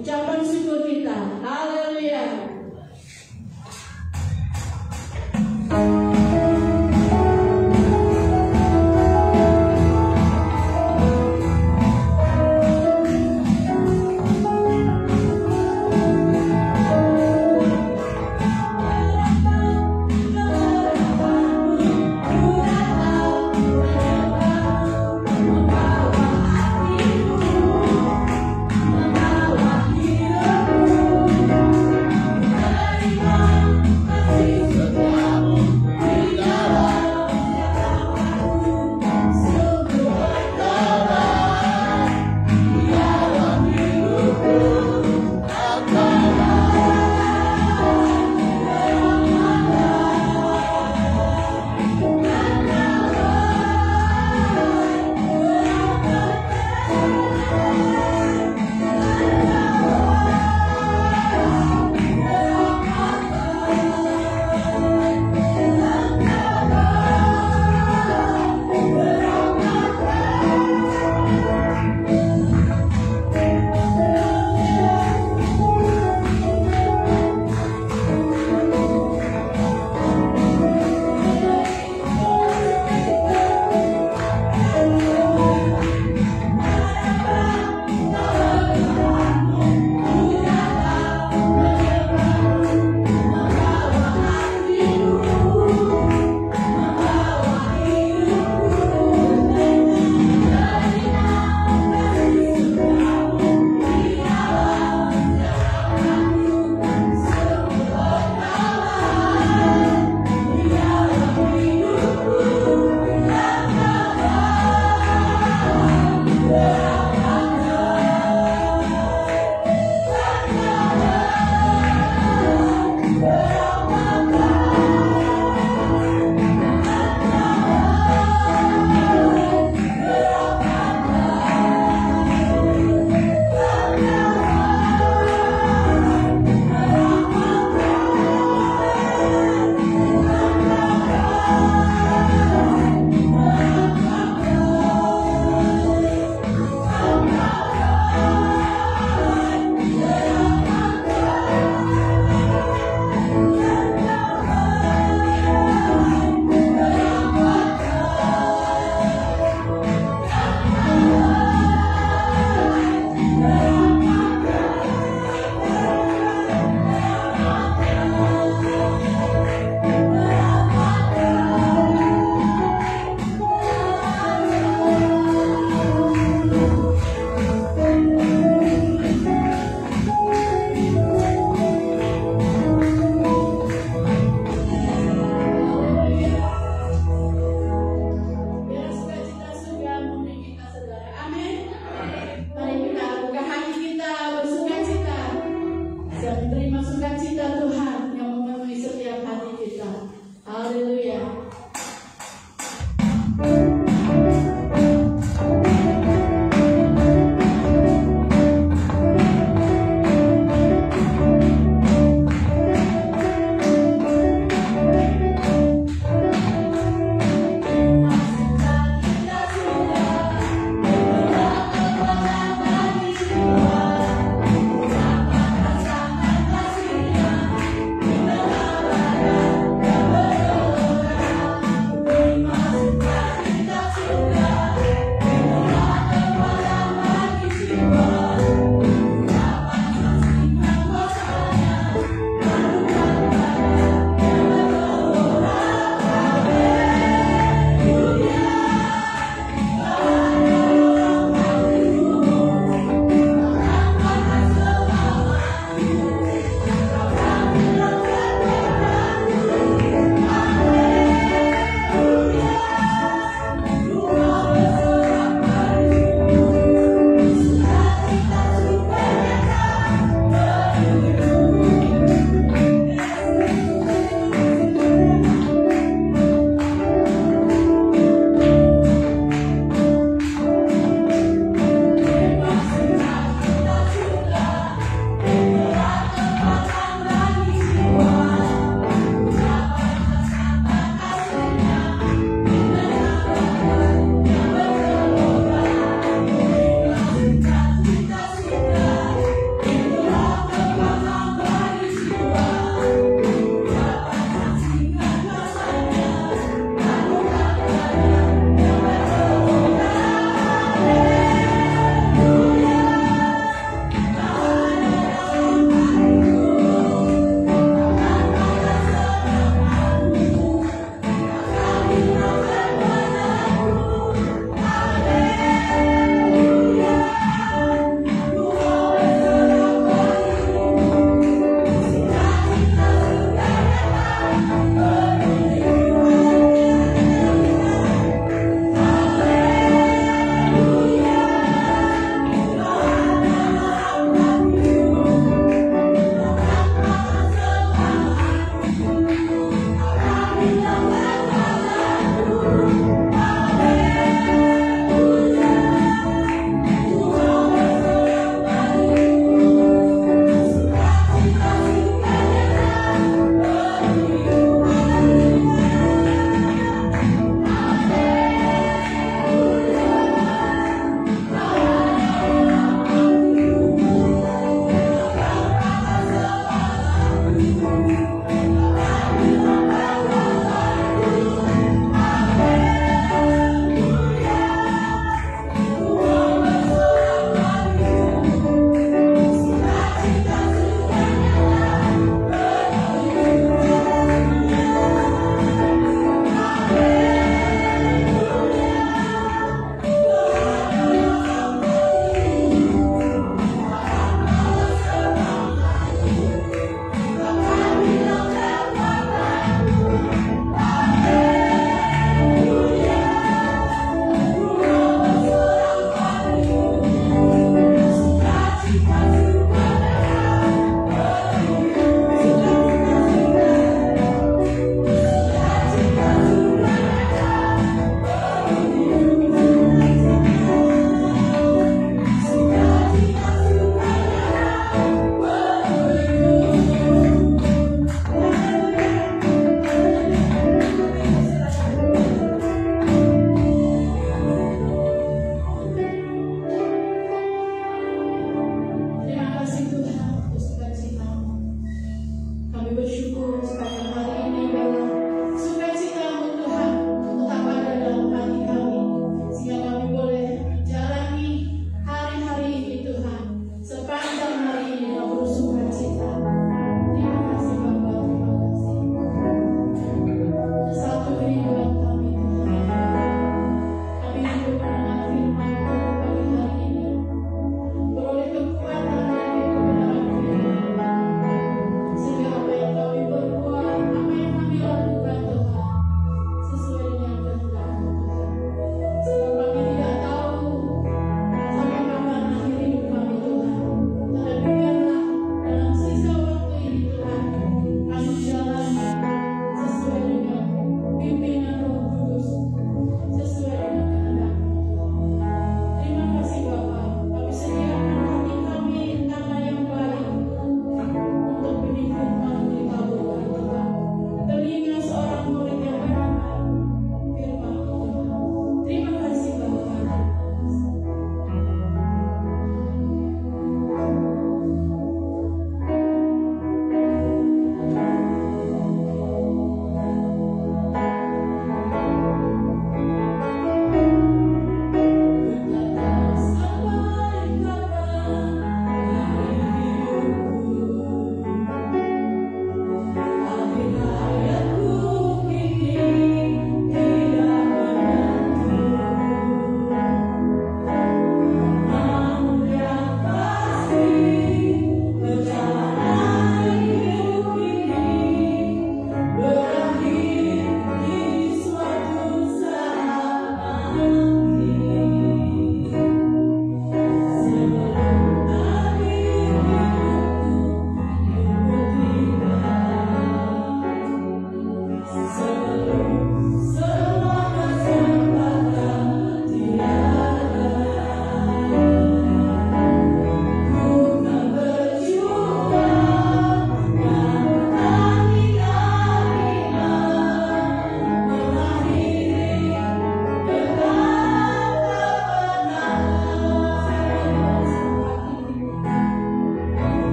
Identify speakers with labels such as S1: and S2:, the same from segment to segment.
S1: ucapan syukur kita. Haleluya.
S2: Membawa hidupku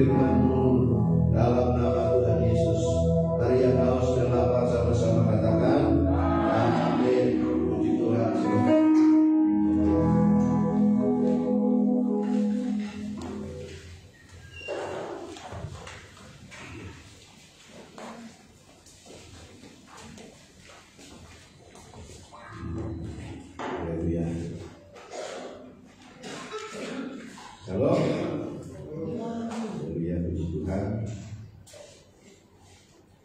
S2: firman-Mu dalam nama Tuhan Yesus. Mari yang haus dan lapar sama-sama katakan amin. Puji Tuhan. Silakan. Haleluya. Halo. Haleluya, puji Tuhan.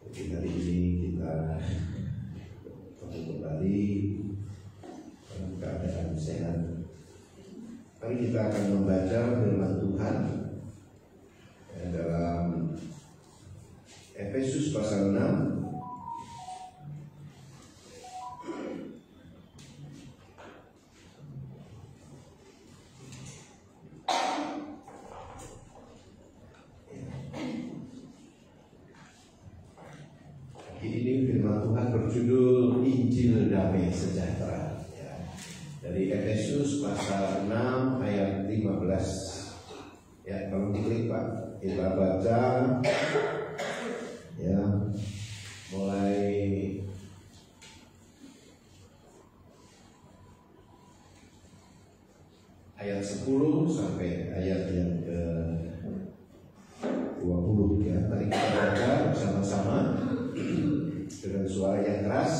S2: Jadi hari ini kita kembali dalam keadaan sehat. Mari kita akan membaca firman Tuhan dalam Efesus pasal 6. Ini firman Tuhan berjudul Injil Damai Sejahtera, ya. Dari Efesus pasal 6 ayat 15. Ya, kalau diklik Pak, kita baca ya, mulai ayat 10 sampai ayat yang ke 20 ya. Mari kita baca bersama-sama dengan suara yang keras.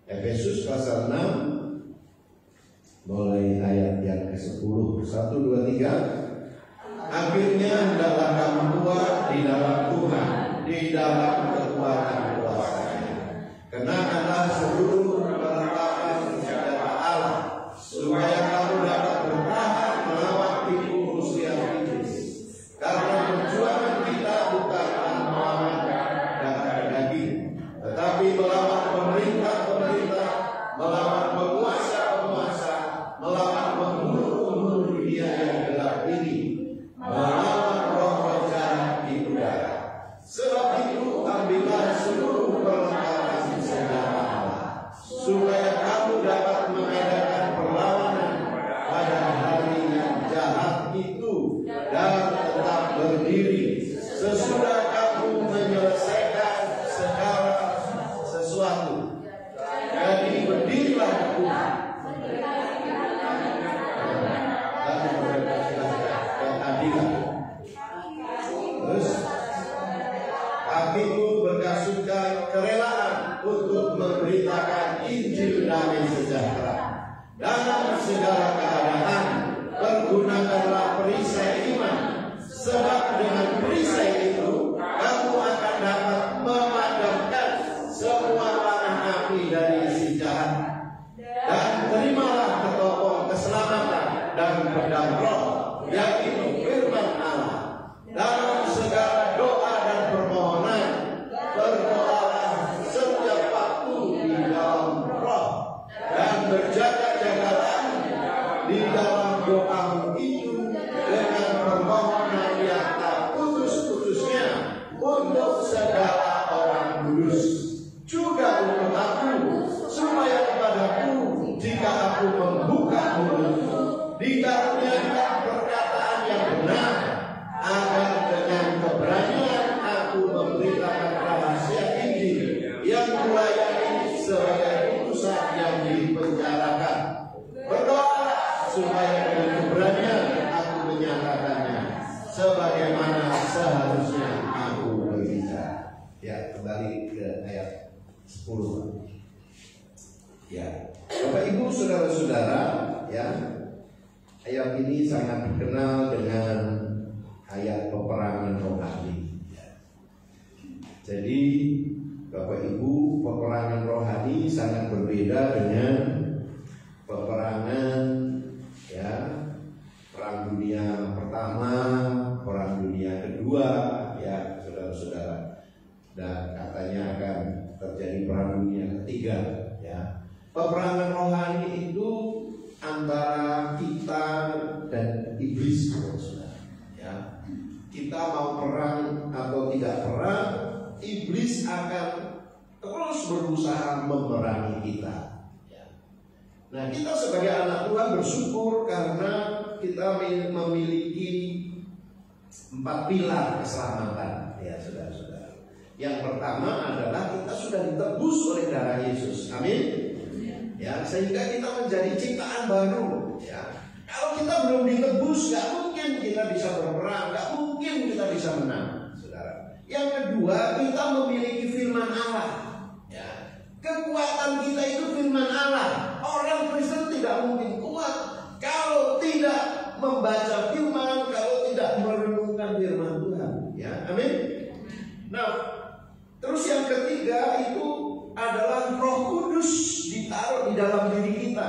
S2: Efesus pasal 6 mulai ayat yang ke-10. 1, 2, 3. Akhirnya hendaklah kamu kuat di dalam Tuhan, di dalam kekuatan kuasa-Nya. Kenakanlah seluruh perlengkapan senjata Allah, supaya kamu dapat bertahan melawan tipu muslihat iblis. Karena perjuangan kita bukanlah melawan darah dan daging, tetapi melawan pemerintah-pemerintah, melawan penguasa-penguasa, melawan penghulu-penghulu dunia yang gelap ini, melawan roh-roh jahat di udara. Sebab itu ambillah seluruh perlengkapan senjata Allah, supaya kamu dapat mengadakan perlawanan pada hari yang jahat itu dan tetap berdiri sesudah kamu menyelesaikan segala sesuatu. Jadi berdirilah Tuhan dan adilan. Terus kakimu berkasutkan kerelaan untuk memberitakan Injil damai sejahtera dalam segala keadaan. Pergunakanlah perisai iman, sebab dengan perisai itu kamu akan dapat memadamkan semua panah api dari si jahat. Dan terimalah ketopong keselamatan dan pedang roh, yaitu firman Allah. Dalam segala doa dan permohonan berdoalah setiap waktu di dalam roh, dan berjaga-jagalah di dalam doamu itu dengan permohonan yang tak putus-putusnya untuk segala orang kudus, juga untuk aku, supaya kepadaku jika aku membuka mulutku dikaruniakan perkataan yang benar, agar dengan keberanian aku memberitakan rahasia Injil yang kulayani sebagai utusan yang dipenjarakan. Berdoalah supaya dengan keberanian aku menyatakannya sebagaimana seharusnya aku berbicara. Ya, kembali ke ayat 10. Ya, Bapak Ibu saudara-saudara, ya, ayat ini sangat dikenal dengan ayat peperangan rohani. Jadi Bapak Ibu, peperangan rohani sangat berbeda dengan peperangan, ya, perang dunia pertama, perang dunia kedua, ya saudara-saudara. Dan katanya akan terjadi perang dunia ketiga, ya. Peperangan rohani itu antara kita dan iblis, saudara. Ya, kita mau perang atau tidak perang, iblis akan terus berusaha memerangi kita. Ya. Nah, kita sebagai anak Tuhan bersyukur karena kita memiliki 4 pilar keselamatan, ya saudara-saudara. Yang pertama adalah kita sudah ditebus oleh darah Yesus, amin. Ya, sehingga kita menjadi ciptaan baru. Ya, kalau kita belum ditebus, nggak mungkin kita bisa berperang, nggak mungkin kita bisa menang, saudara. Yang kedua, kita memiliki firman Allah. Ya, kekuatan kita itu firman Allah. Orang Kristen tidak mungkin kuat kalau tidak membaca firman, kalau tidak merenungkan firman Tuhan. Ya, amin. Nah, terus yang ketiga itu adalah Roh Kudus ditaruh di dalam diri kita,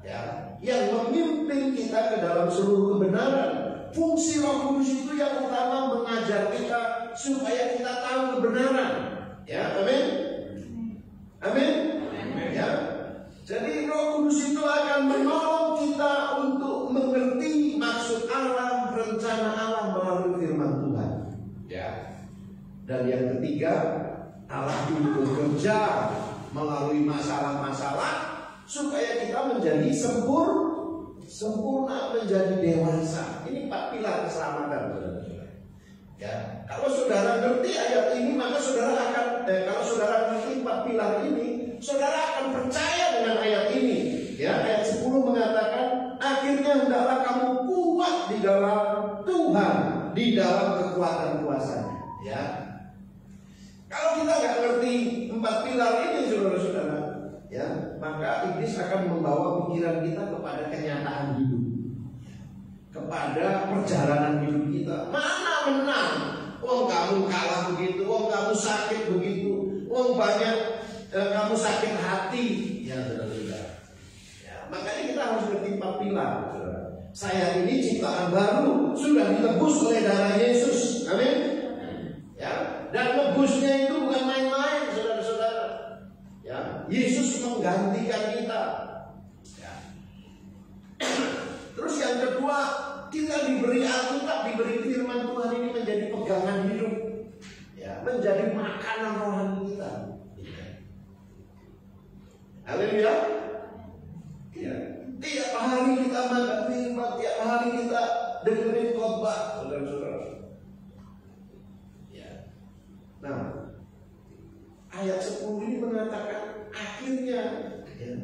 S2: ya, yang memimpin kita ke dalam seluruh kebenaran. Fungsi Roh Kudus itu yang utama mengajar kita supaya kita tahu kebenaran. Ya, amin. Amin. Ya. Jadi Roh Kudus itu akan menolong kita untuk mengerti maksud Allah, rencana Allah melalui firman Tuhan. Ya. Dan yang ketiga, Allah itu bekerja melalui masalah-masalah supaya kita menjadi sempurna, menjadi dewasa. Ini 4 pilar keselamatan, saudara-saudara. Ya, kalau saudara ngerti ayat ini, maka saudara akan kalau saudara ngerti 4 pilar ini, saudara akan percaya dengan ayat ini. Ya, ayat 10 mengatakan, akhirnya hendaklah kamu kuat di dalam Tuhan, di dalam kekuatan kuasa-Nya. Ya. Kalau kita nggak ngerti 4 pilar ini, saudara-saudara, ya, maka iblis akan membawa pikiran kita kepada kenyataan hidup, kepada perjalanan hidup kita. Mana menang? Wong kamu kalah begitu, wong kamu sakit begitu, wong banyak kamu sakit hati, ya saudara-saudara. Ya, makanya kita harus ngerti 4 pilar, saudara. Saya ini ciptaan baru, sudah ditebus oleh darah Yesus, amin. Ya, dan nebusnya itu bukan main-main, saudara-saudara. Ya, Yesus menggantikan kita. Ya. Terus yang kedua, kita diberi Alkitab, diberi firman Tuhan ini menjadi pegangan hidup. Ya, menjadi makanan rohani kita. Ya. Haleluya. Ya. Tiap hari kita makan firman, tiap hari kita dengerin khotbah, saudara-saudara. Nah, ayat 10 ini mengatakan akhirnya. Ya.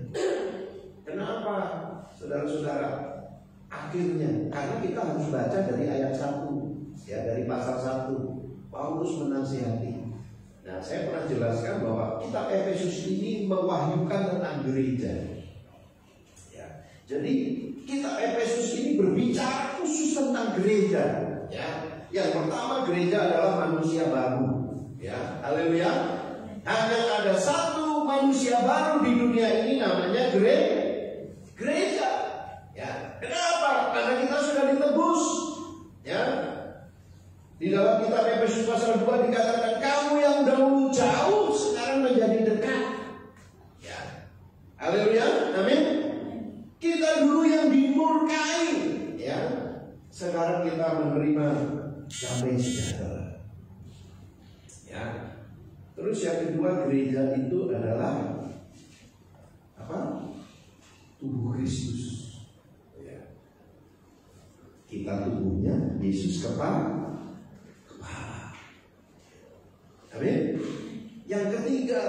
S2: Kenapa, saudara-saudara? Akhirnya, karena kita harus baca dari ayat 1, ya, dari pasal 1. Paulus menasihati. Nah, saya pernah jelaskan bahwa kitab Efesus ini mewahyukan tentang gereja. Ya. Jadi kitab Efesus ini berbicara khusus tentang gereja. Ya. Yang pertama, gereja adalah manusia baru. Ya, haleluya. Hanya ada satu manusia baru di dunia ini, namanya gereja. Ya, kenapa? Karena kita sudah ditebus. Ya, di dalam kitab Efesus pasal 2 dikatakan, kamu yang dahulu jauh sekarang menjadi dekat. Ya, haleluya, amin. Kita dulu yang dimurkai, ya, sekarang kita menerima damai sejahtera. Ya. Terus yang kedua, gereja itu adalah apa? Tubuh Kristus. Ya. Kita tubuhnya, Yesus kepala. Amin. Yang ketiga,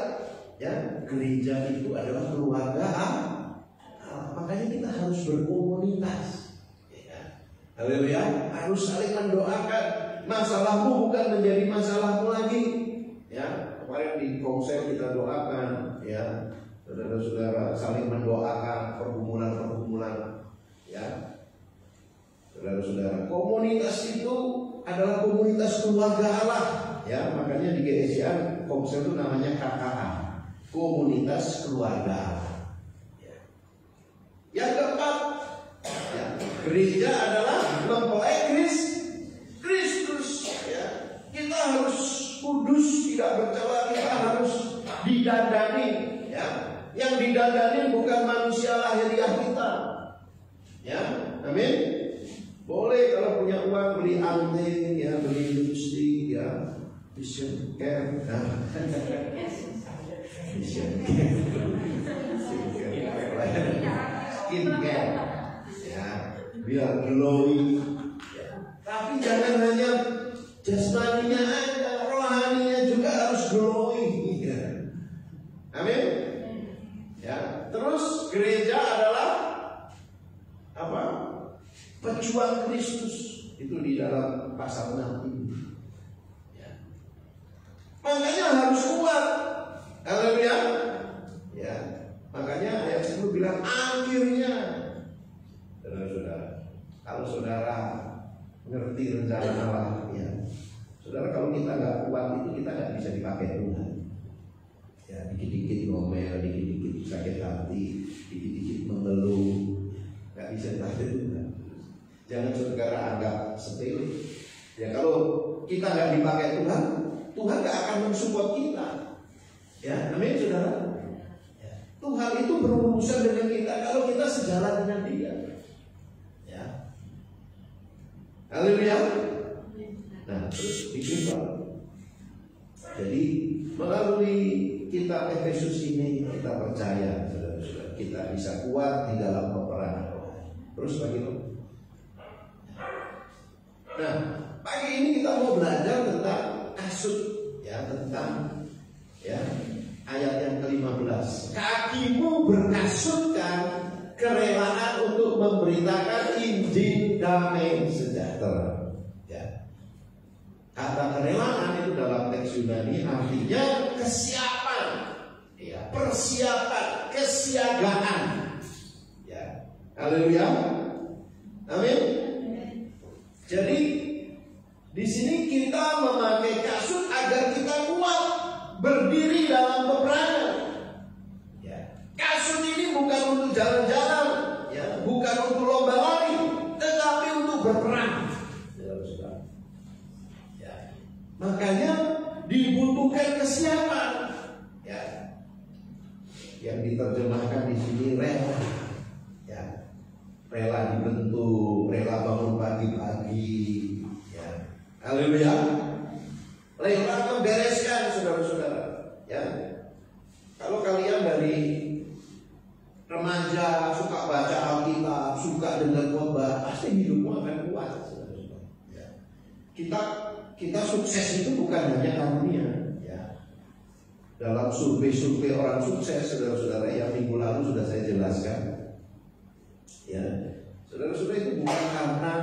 S2: ya, gereja itu adalah keluarga Allah. Makanya kita harus berkomunitas. Ya. Haleluya. Harus saling mendoakan. Masalahmu bukan menjadi masalahmu lagi. Ya, kemarin di konser kita doakan, ya, saudara-saudara saling mendoakan pergumulan-pergumulan. Ya, saudara-saudara, komunitas itu adalah komunitas keluarga Allah. Ya, makanya di GSIA konser itu namanya KKA, komunitas keluarga Allah. Ya. Yang keempat, ya, gereja adalah mempelai Kristus. Ya. Kita harus kudus, tidak bercela, kita harus didandani. Ya. Yang didandani bukan manusia lahiriah kita. Ya, amin. Boleh kalau punya uang beli anting, ya, beli lipstick, ya, vision care, vision care, skin care, ya, biar glowing. Tapi jangan hanya jasmaninya aja, rohaninya juga harus glowing. Ya. Amin. Ya, terus gereja adalah apa? Pejuang Kristus. Itu di dalam pasal 6 ini. Ya. Makanya harus kuat. Haleluya. Ya. Makanya ayat 10 bilang akhirnya, saudara-saudara, kalau saudara ngerti rencana Allah, ya, saudara, kalau kita nggak kuat itu kita nggak bisa dipakai Tuhan. Ya, dikit-dikit ngomel, dikit-dikit sakit hati, dikit-dikit mengeluh, nggak bisa dipakai Tuhan. Jangan saudara anggap sepele. Ya, kalau kita nggak dipakai Tuhan, Tuhan nggak akan mensupport kita. Ya, amin saudara. Ya, Tuhan itu berurusan dengan kita kalau kita sejalan dengan Dia. Ya, haleluya. Nah, terus dikritik. Jadi melalui kitab Efesus ini kita percaya, saudara-saudara, kita bisa kuat di dalam peperangan rohani. Terus begitu. Nah, pagi ini kita mau belajar tentang kasut, ya, tentang ya ayat yang ke-15. Kakimu berkasutkan kerelaan untuk memberitakan Injil damai sejahtera. Ya. Kata kerelaan itu dalam teks Yunani artinya kesiapan, ya, persiapan, kesiagaan. Ya. Haleluya. Amin. Jadi di sini kita memakai kasut agar kita kuat berdiri dalam peperangan. Ya. Kasut ini bukan untuk jalan-jalan, ya, bukan untuk lomba lari, tetapi untuk berperang. Ya. Makanya dibutuhkan kesiapan. Ya. Yang diterjemahkan di sini rela. Ya. Rela dibentuk, rela bangun pagi-pagi. Ya. Haleluya. Rela membereskan, saudara-saudara. Ya. Kalau kalian dari remaja suka baca Alkitab, suka dengar khotbah, pasti hidupmu akan kuat, saudara-saudara. Ya. Kita sukses itu bukan hanya karunia. Ya. Dalam survei orang sukses, saudara-saudara, yang minggu lalu sudah saya jelaskan. Ya, saudara-saudara, itu bukan karena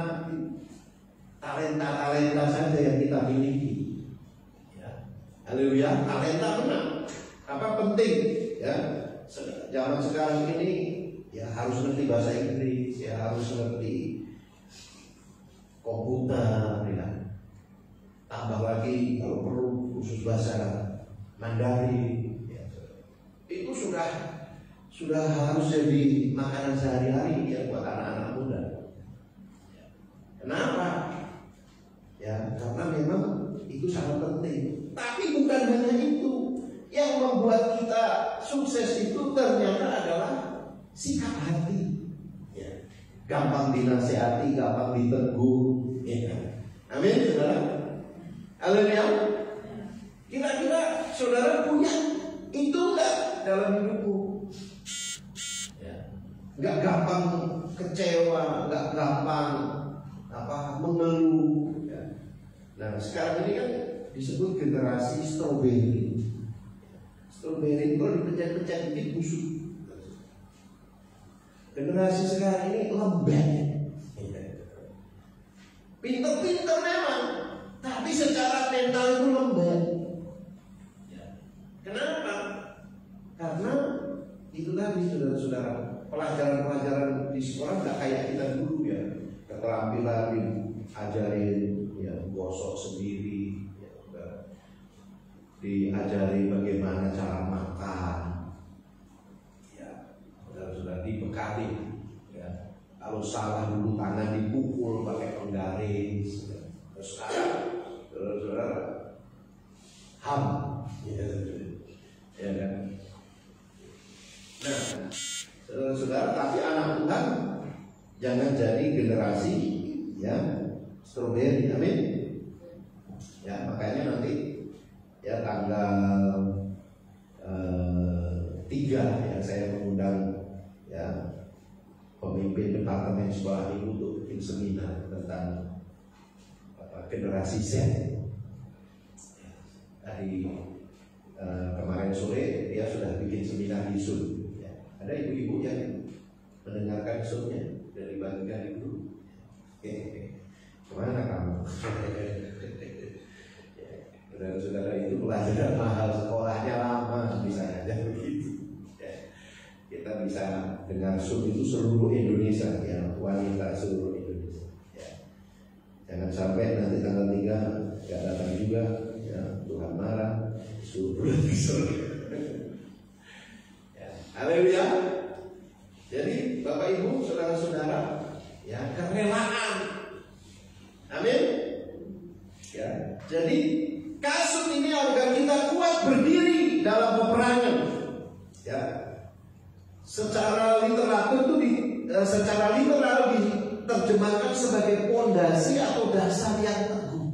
S2: talenta saja yang kita miliki. Ya. Haleluya, talenta benar. Apa penting? Ya, zaman sekarang ini ya harus ngerti bahasa Inggris, ya harus ngerti komputer, ya. Tambah lagi kalau perlu khusus bahasa Mandarin. Ya. Itu sudah harus jadi makanan sehari-hari ya buat anak-anak muda. Kenapa? Ya, karena memang itu sangat penting. Tapi bukan hanya itu. Yang membuat kita sukses itu ternyata adalah sikap hati. Ya. Gampang dinasihati, gampang ditegur. Ya. Amin, saudara. Haleluya. Kira-kira saudara punya itu enggak dalam hidupmu? Nggak gampang kecewa, nggak gampang mengeluh. Ya. Nah, sekarang ini kan disebut generasi strawberry. Strawberry kalau dipecah-pecah dikit busuk. Generasi sekarang ini lembek. Pinter-pinter memang, tapi secara mental itu lembek. Kenapa? Karena itu tadi, saudara-saudara, pelajaran-pelajaran di sekolah nggak kayak kita dulu ya. Keterampilan diajarin ya gosok sendiri, ya, diajari bagaimana cara makan, ya, sudah dibekali. Ya. Kalau salah dulu tangan dipukul pakai penggaris. Ya. Terus sekarang, saudara-saudara, ham, ya kan. Nah, saudara, tapi anak Tuhan jangan jadi generasi ya strawberry, amin. Ya, makanya nanti ya tanggal 3 ya saya mengundang ya pemimpin departemen sekolah minggu untuk bikin seminar tentang generasi Z. hari kemarin sore dia sudah bikin seminar di Zoom. Ya. Ada ibu-ibu yang mendengarkan Zoom-nya dari bagian itu. Kemana kamu? Saudara-saudara itu pelajaran mahal, sekolahnya lama, bisa aja begitu. Ya. Kita bisa dengar Zoom itu seluruh Indonesia, ya, wanita seluruh Indonesia. Ya. Jangan sampai nanti tanggal 3 nggak datang juga, ya, Tuhan marah, suruh ya. Haleluya. Jadi Bapak Ibu, saudara-saudara, ya, kerelaan. Amin. Ya. Jadi kasut ini agar kita kuat berdiri dalam peperangan. Ya. Secara literal diterjemahkan sebagai pondasi atau dasar yang teguh.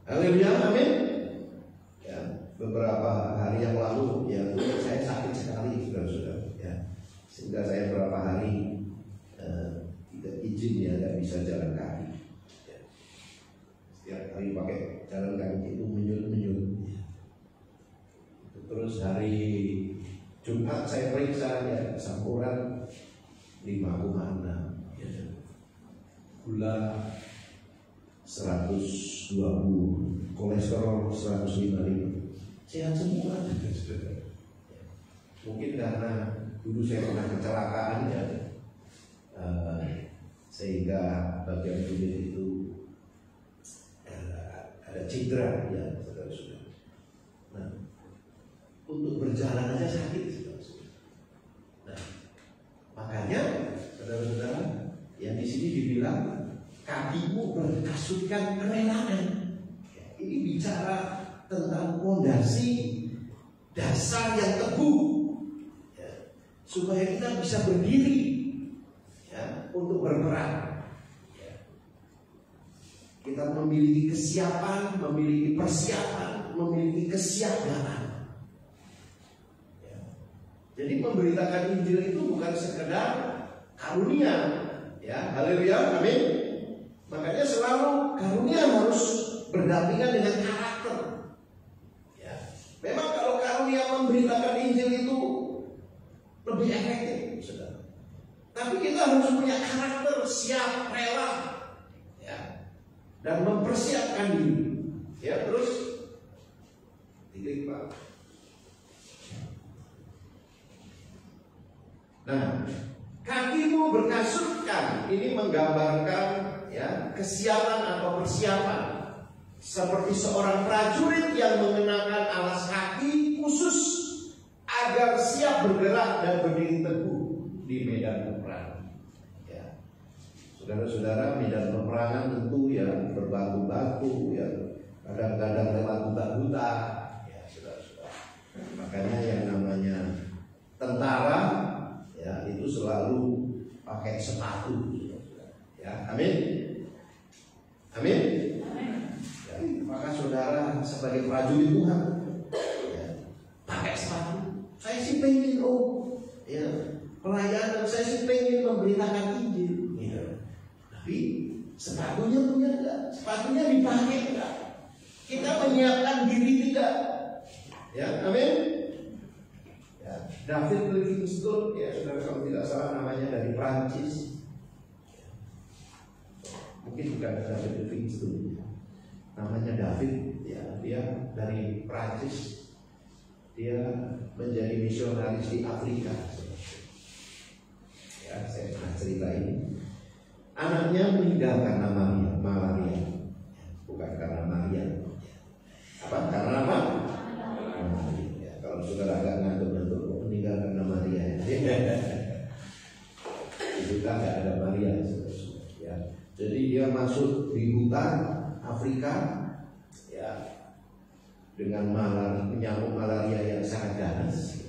S2: Haleluya, amin. Ya, beberapa hari yang lalu, ya, saya sakit sekali, saudara-saudara. Ya, sehingga saya beberapa hari tidak izin, ya, tidak bisa jalan kaki. Ya. Setiap hari pakai jalan kaki itu menyut-menyut. Ya. Terus hari Jumat saya periksa, ya, campuran 5,6, ya. Gula 120, kolesterol 155, sehat semua. Mungkin karena dulu saya pernah kecelakaan, ya, sehingga bagian kulit itu ada cedera, ya, saudara-saudara. Nah, untuk berjalan aja sakit, saudara-saudara. Nah, makanya saudara-saudara, yang di sini dibilang kakimu berkasutkan kerelaan. Ya, ini bicara tentang fondasi dasar yang teguh, ya, supaya kita bisa berdiri, ya, untuk berperang. Ya. Kita memiliki kesiapan, memiliki persiapan, memiliki kesiagaan. Ya. Jadi memberitakan Injil itu bukan sekedar karunia, ya, haleluya, amin. Makanya selalu karunia harus berdampingan dengan karakter. Ya. Memang kalau karunia memberitakan Injil itu lebih efektif, saudara. Tapi kita harus punya karakter siap, rela, ya, dan mempersiapkan diri. Ya, terus titik, Pak. Nah, kakimu berkasutkan ini menggambarkan, ya, kesiapan atau persiapan, seperti seorang prajurit yang mengenakan alas kaki khusus agar siap bergerak dan berdiri teguh di medan peperangan. Ya. Saudara-saudara, medan peperangan tentu, ya, berbatu-batu, ya, kadang-kadang lewat hutan-hutan, ya, saudara-saudara. Makanya yang namanya tentara, ya, itu selalu pakai sepatu, ya, amin, amin. Ya, maka saudara sebagai prajurit Tuhan, ya, pakai sepatu. Saya sih pengen, ya, pelayanan, saya sih pengen memberitakan Injil, ya. Tapi sepatunya punya enggak? Sepatunya dipakai enggak? Kita menyiapkan diri tidak? Ya, amin. David Livingstone, ya, saudara, kalau tidak salah namanya dari Prancis. Mungkin bukan David Livingstone, namanya David, ya, dia dari Prancis. Dia menjadi misionaris di Afrika. Ya, saya pernah cerita ini. Anaknya meninggal karena malaria, bukan karena Maria. Apa? Karena apa? Malaria. Ya, kalau saudara agak ngantuk-ngantuk, meninggal karena Maria. Itu kan nggak ada Maria, ya. Jadi dia masuk di hutan Afrika, ya, dengan penyakit malaria yang sangat ganas.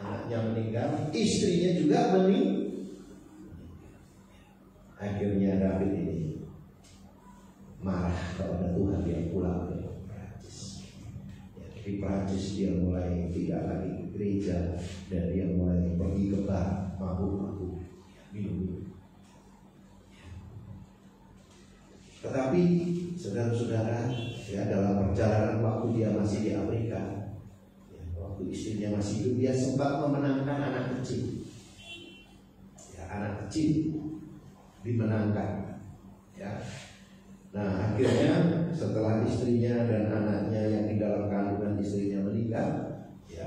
S2: Anaknya meninggal, istrinya juga meninggal. Akhirnya David ini marah kepada Tuhan, dia pulang ke Prancis. Ya, di Prancis dia mulai tidak lagi ke gereja, dan dia mulai pergi ke bar, mabuk-mabuk, minum. Tetapi saudara-saudara, ya, dalam perjalanan waktu dia masih di Afrika, ya, waktu istrinya masih hidup, dia sempat memenangkan anak kecil. Ya, anak kecil dimenangkan. Ya. Nah, akhirnya setelah istrinya dan anaknya yang di dalam kandungan istrinya meninggal, ya,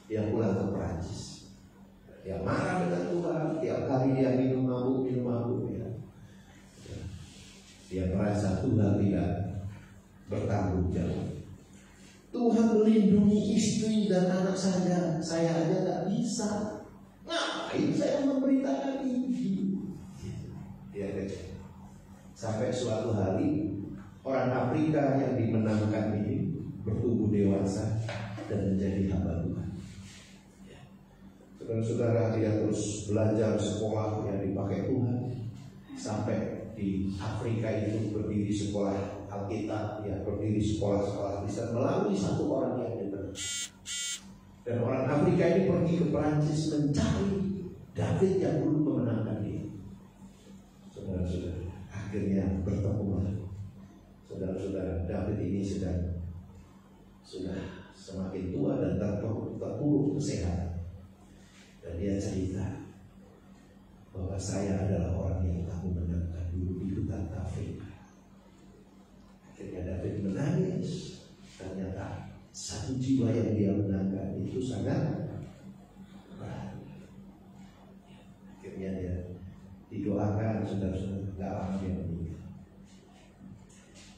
S2: dia pulang ke Perancis. Dia marah dengan Tuhan, tiap hari dia minum mabuk ya. Dia merasa Tuhan tidak bertanggung jawab. Tuhan melindungi istri dan anak saya aja nggak bisa. Ngapain saya memberitakan ini? Dia kecewa. Sampai suatu hari orang Afrika yang dimenangkan ini bertumbuh dewasa dan menjadi hamba Tuhan. Saudara-saudara, dia terus belajar sekolah yang dipakai Tuhan. Sampai di Afrika itu berdiri sekolah Alkitab, ya, berdiri sekolah-sekolah Kristen melalui satu orang yang benar. Dan orang Afrika ini pergi ke Perancis mencari David yang dulu memenangkan dia. Saudara-saudara, akhirnya bertemu. Saudara-saudara, David ini sudah semakin tua dan terpuruk kesehatan. Dan dia cerita bahwa saya adalah orang yang kamu menangkan dulu di hutan Afrika. Akhirnya David menangis. Ternyata satu jiwa yang dia menangkan itu sangat berat. Akhirnya dia didoakan, saudara-saudara, gak lama dia meninggal.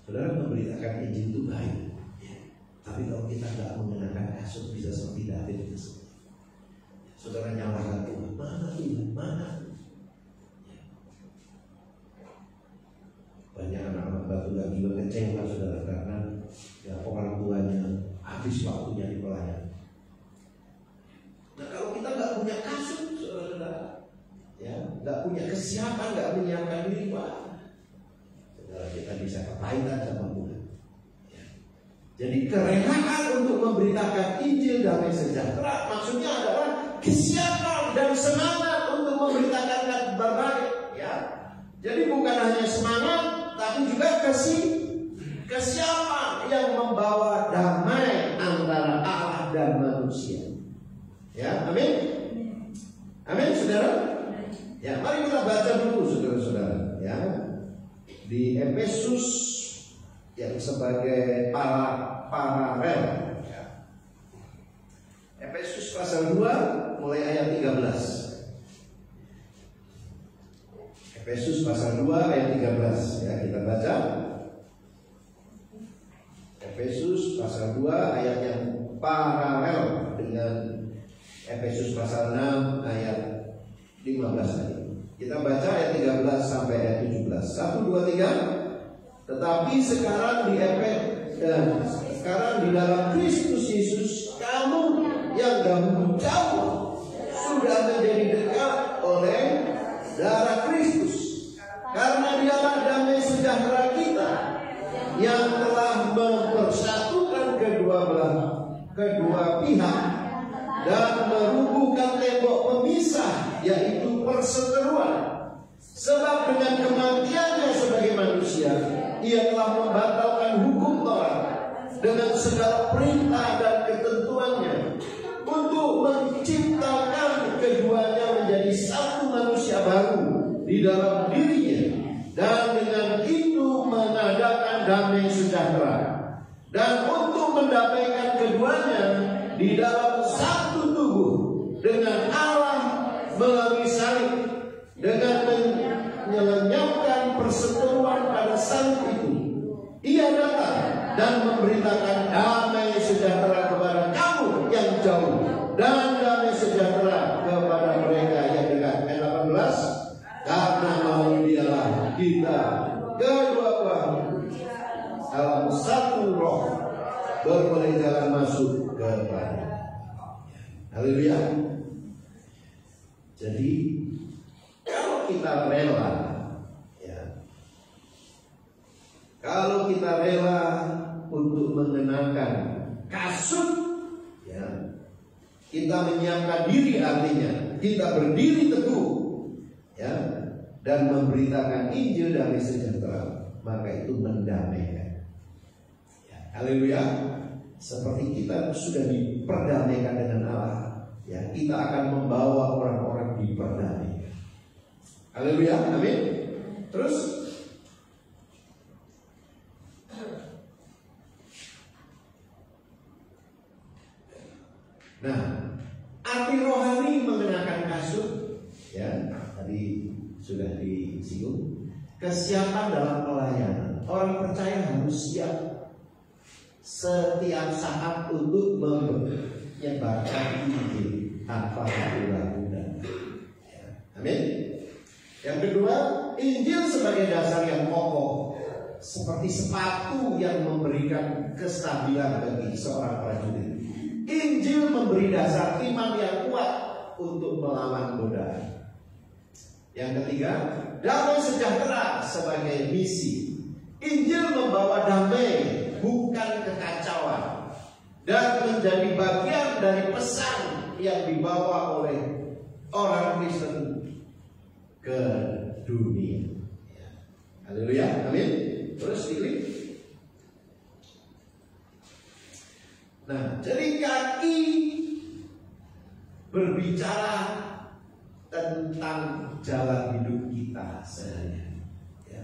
S2: Saudara, memberitakan Injil itu baik, ya. Tapi kalau kita gak mengenakan kasut, bisa seperti David itu. Saudara nyalakan Tuhan, mana Tuhan, mana? Banyak anak-anak batu gak juga kecewa, saudara, karena ya, orang tuanya habis waktunya di pelayanan. Nah, kalau kita gak punya kasut, saudara, ya, nggak punya kesiapan, nggak menyiapkan diri, Pak, saudara, kita bisa kepahitan sama Tuhan. Ya. Jadi kerelaan untuk memberitakan Injil damai sejahtera maksudnya adalah kesiapan dan semangat untuk memberitakan kabar baik. Ya. Jadi bukan hanya semangat, tapi juga kesiapan yang membawa damai antara Allah dan manusia. Ya, amin, amin, saudara. Ya, mari kita baca dulu, saudara-saudara, ya, di Efesus yang sebagai paralel. Ya. Efesus pasal 2 mulai ayat 13. Efesus pasal 2 ayat 13, ya, kita baca. Efesus pasal 2 ayat yang paralel dengan Efesus pasal 6 ayat 15 tadi. Kita baca ayat 13 sampai ayat 17. 1, 2, 3. Tetapi sekarang sekarang di dalam Kristus Yesus, kamu yang dahulu jauh sudah menjadi dekat oleh darah Kristus. Karena dialah damai sejahtera kita yang telah mempersatukan kedua pihak dan merubuhkan tembok pemisah, yaitu perseteruan. Sebab dengan kematiannya sebagai manusia, ia telah membatalkan hukum Taurat dengan segala perintah dan ketentuannya, untuk menciptakan keduanya menjadi satu manusia baru di dalam dirinya, dan dengan itu mengadakan damai sejahtera, dan untuk mendamaikan keduanya di dalam satu tubuh dengan Allah melalui salib, dengan menyelenyapkan perseteruan pada salib itu. Ia datang dan memberitakan damai sejahtera kepada kamu yang jauh, dan damai sejahtera kepada mereka yang dekat. Ayat 18. Karena melalui dialah kita kedua-dua dalam satu roh beroleh jalan masuk kepada. Haleluya. Jadi kalau kita rela, ya, kalau kita rela untuk mengenakan kasut, ya, kita menyiapkan diri, artinya kita berdiri teguh, ya, dan memberitakan Injil damai sejahtera, maka itu mendamaikan. Ya, haleluya. Seperti kita sudah diperdamaikan dengan Allah, ya, kita akan membawa orang-orang diperdamaikan. Haleluya, amin. Terus nah, arti rohani mengenakan kasut, ya, tadi sudah disinggung. Kesiapan dalam pelayanan. Orang percaya harus siap setiap saat untuk menyebarkan Injil tanpa ragu-ragu dan ya. Amin. Yang kedua, Injil sebagai dasar yang kokoh, seperti sepatu yang memberikan kestabilan bagi seorang prajurit. Injil memberi dasar iman yang kuat untuk melawan godaan. Yang ketiga, damai sejahtera sebagai misi. Injil membawa damai, bukan kekacauan, dan menjadi bagian dari pesan yang dibawa oleh orang Kristen ke dunia. Haleluya, amin. Terus diklik. Nah, jadi kaki berbicara tentang jalan hidup kita sehari-hari. Ya.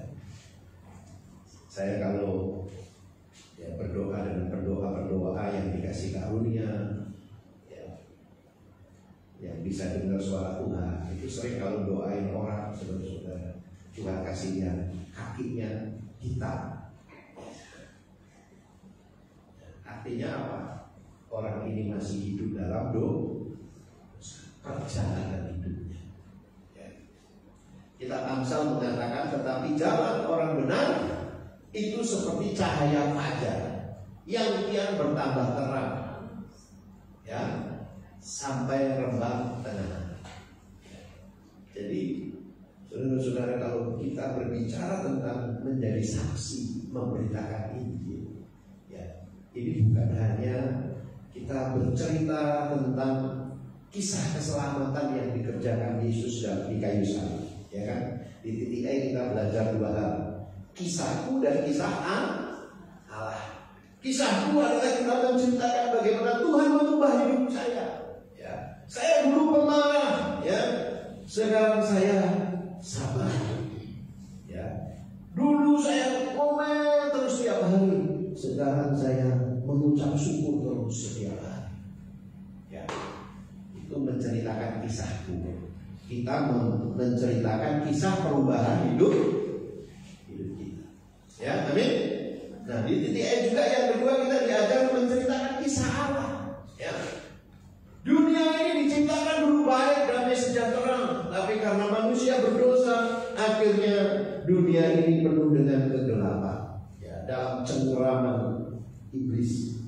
S2: Saya kalau berdoa dengan pendoa yang dikasih karunia, ya, yang bisa dengar suara Tuhan, itu sering kalau doain orang, saudara-saudara, Tuhan kasihnya kakinya hitam. Artinya apa? Orang ini masih hidup dalam perjalanan hidupnya. Ya. Kita Amsal mengatakan, tetapi jalan orang benar itu seperti cahaya fajar yang kian bertambah terang, ya, sampai rembang tengah. Jadi, saudara-saudara, kalau kita berbicara tentang menjadi saksi, memberitakan Injil, ya, ini bukan hanya kita bercerita tentang kisah keselamatan yang dikerjakan Yesus di kayu salib, ya kan? Di titik A kita belajar dua hal, kisahku dan kisah Allah. Kisahku adalah kita menceritakan bagaimana Tuhan mengubah hidup saya. Ya, saya dulu pemarah, ya, sekarang saya sabar. Ya, dulu saya ngomel terus setiap hari, sekarang saya mengucap syukur terus setiap hari. Ya, itu menceritakan kisahku. Kita menceritakan kisah perubahan hidup kita. Ya, amin. Nah, di titik A juga yang kedua kita diajar menceritakan kisah Allah. Ya, dunia ini diciptakan dulu baik, damai, sejahtera, tapi karena manusia berdosa, akhirnya dunia ini penuh dengan kegelapan. Ya, dalam cengkeraman iblis.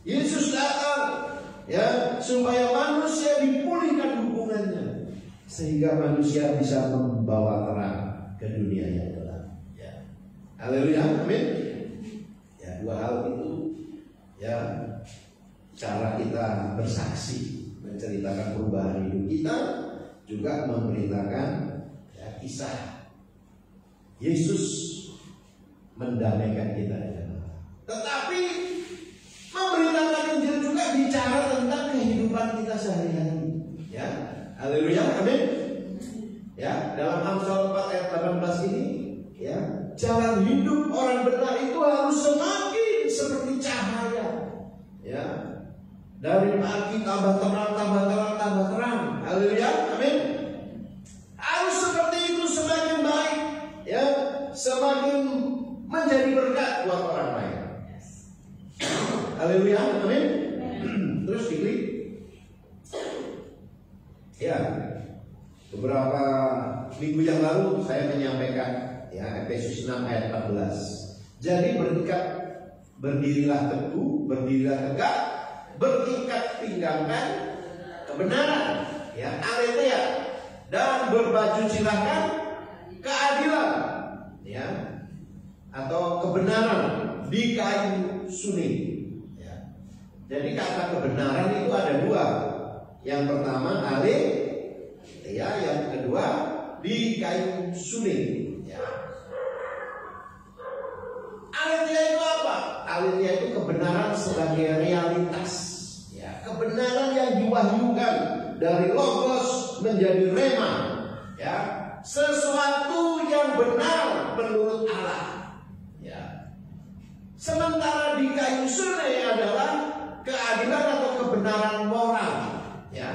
S2: Yesus datang, ya, supaya manusia dipulihkan hubungannya, sehingga manusia bisa membawa terang ke dunia yang gelap. Ya, haleluya, amin. Ya, dua hal itu, ya, cara kita bersaksi, menceritakan perubahan hidup kita, juga memberitakan, ya, kisah Yesus mendamaikan kita dengan Allah. Tetapi memberitakan Injil juga bicara tentang kehidupan kita sehari-hari. Ya, haleluya, amin. Ya, dalam Amsal 4 ayat 18 ini, ya, jalan hidup orang benar itu harus semakin seperti cahaya. Ya, dari pagi tambah terang, tambah terang, tambah terang. Haleluya, amin. Harus seperti itu, semakin baik, ya, semakin menjadi berkat buat orang lain. Haleluya, amin. Terus diklik. Ya, beberapa minggu yang lalu saya menyampaikan, ya, Efesus 6 ayat 14. Jadi berdirilah teguh, berdirilah tegak, berikat pinggangkan kebenaran, ya, aletheia, dan berbaju silahkan keadilan, ya, atau kebenaran di kayu suning. Ya. Jadi kata kebenaran itu ada dua. Yang pertama aletheia, yang kedua di kayu suning. Ya. Alirnya itu kebenaran sebagai realitas, ya, kebenaran yang diwahyukan dari logos menjadi rema, ya, sesuatu yang benar menurut Allah, ya. Sementara di kayu sunai adalah keadilan atau kebenaran moral, ya,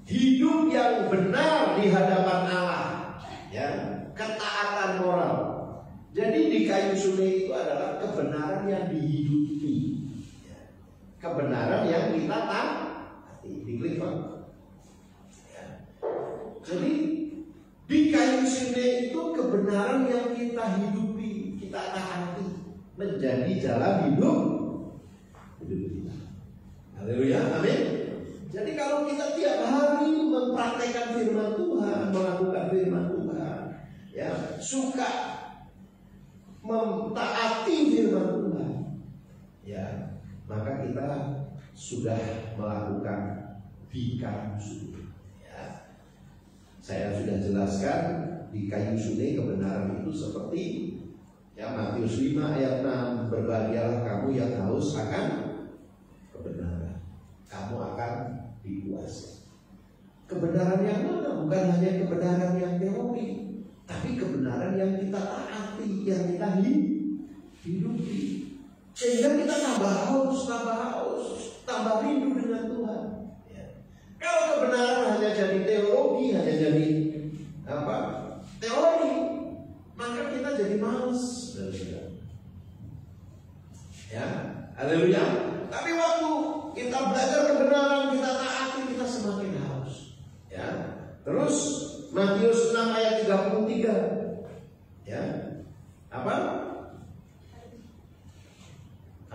S2: hidup yang benar di hadapan Allah, ya, ketaatan moral. Jadi di kayu sunai itu adalah kebenaran yang dihidupi, ya, kebenaran yang kita taati. Diklik, Pak. Ya. Jadi di kayu sunai itu kebenaran yang kita hidupi, kita taati, menjadi jalan hidup kita. Haleluya, amin. Jadi kalau kita tiap hari mempraktekkan firman Tuhan, melakukan firman Tuhan, ya, suka mentaati firman Tuhan, ya, maka kita sudah melakukan di kayu sunai. Ya. Saya sudah jelaskan di kayu sunai kebenaran itu seperti, ya, Matius 5 ayat 6, berbahagialah kamu yang haus akan kebenaran, kamu akan dikuasai. Kebenaran yang mana? Bukan hanya kebenaran yang teori, tapi kebenaran yang kita taati, yang kita hidupi, sehingga kita tambah haus, tambah rindu dengan Tuhan. Ya. Kalau kebenaran hanya jadi teologi, hanya jadi teori, maka kita jadi malas. Ya, haleluya. Tapi waktu kita belajar kebenaran, kita taati, kita semakin haus. Ya. Terus Matius 6 ayat 33. Ya. Apa?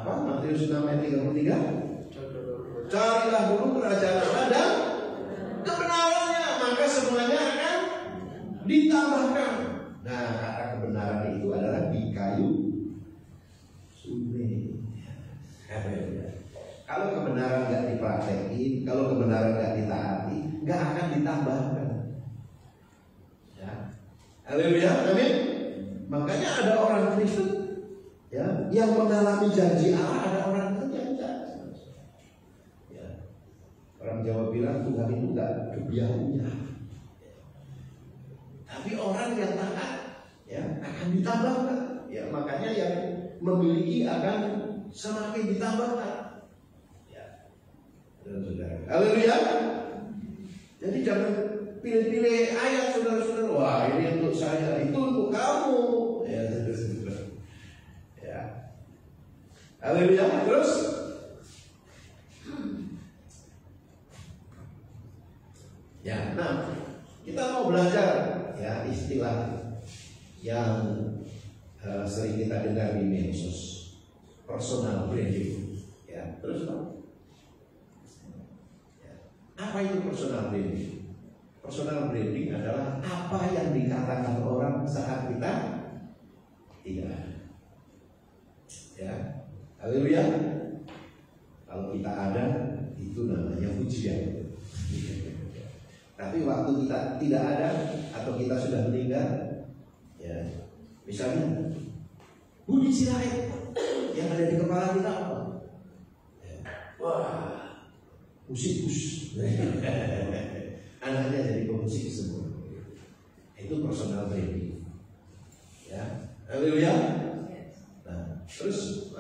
S2: Matius 6 ayat 33. Carilah dulu kerajaan Allah dan kebenarannya, maka semuanya akan ditambahkan. Nah, kata kebenaran itu adalah di kayu sunai. Kalau kebenaran nggak dipraktekin, kalau kebenaran nggak ditaati, nggak akan ditambahkan. Ya, haleluya, amin. Makanya ada orang Kristen, ya, yang mengalami janji Allah, ada orang Kristen yang janji. Ya. Orang Jawa bilang Tuhan itu nggak kebiasaan. Tapi orang yang taat, ya, akan ditambahkan. Ya, makanya yang memiliki akan semakin ditambahkan. Ya, saudara. Haleluya. Jadi jangan pilih-pilih ayat, saudara-saudara. Wah, ini untuk saya, itu untuk kamu. Ya, saudara-saudara. Ya. Haleluya. Terus, ya, nah, kita mau belajar, ya, istilah yang sering kita dengar di medsos, personal branding. Ya, terus ya, apa itu personal branding? Personal branding adalah apa yang dikatakan orang saat kita tidak ada. Ya, haleluya. Kalau kita ada, itu namanya pujian. Tapi waktu kita tidak ada atau kita sudah meninggal, ya, misalnya Budi Sirait yang ada di kepala kita apa? Ya. Wah, musikus, anaknya jadi pemusik semua. Itu personal branding. Ya, haleluya. Nah, terus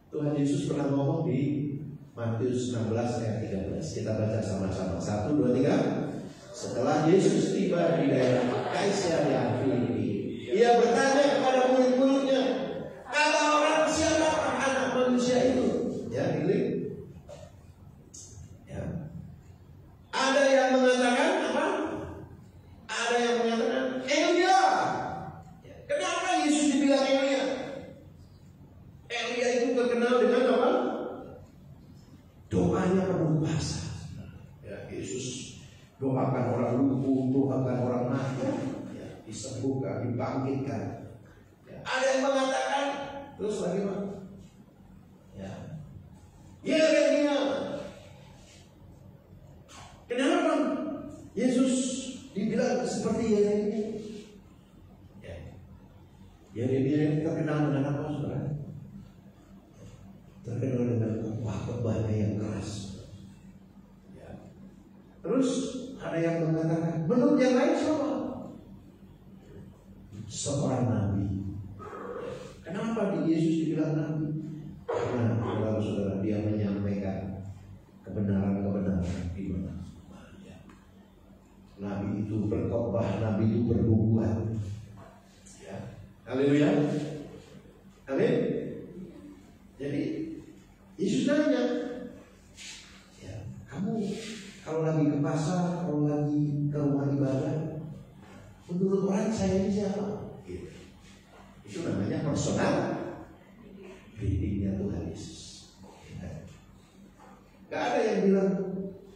S2: Tuhan Yesus pernah ngomong di Matius 16 ayat 13. Kita baca sama-sama. 1, 2, 3. Setelah Yesus tiba di daerah Kaisaria Filipi, ia bertanya kepada murid-muridnya, kata orang siapa anak manusia itu? Ya, ini. Ya. Ada yang mengatakan apa? Ada yang mengatakan Elia. Ya. Kenapa Yesus dibilang Elia? Elia itu terkenal dengan apa? Doanya penuh kuasa. Ya, Yesus doakan orang lumpuh, doakan orang mati, ya, disembuhkan, dibangkitkan. Ya, ada yang mengatakan, terus bagaimana? Ya, Yeremia. Kenapa Yesus dibilang seperti Yeremia? Ya, Yeremia ini terkenal dengan apa, saudara? terkenal dengan khotbah-khotbahnya yang keras. Ya. Terus ada yang mengatakan, menurut yang lain siapa? Seorang nabi. Kenapa Yesus dibilang nabi? Karena saudara-saudara dia menyampaikan kebenaran-kebenaran di mana. Nabi itu berkhotbah, nabi itu bernubuat. Ya. Haleluya. Amin. Jadi Yesus nanya, ya, kamu kalau lagi ke pasar, kalau lagi ke rumah ibadah, menurut orang saya ini siapa? Gitu. Itu namanya personal brandingnya Tuhan Yesus. Ya. Gak ada yang bilang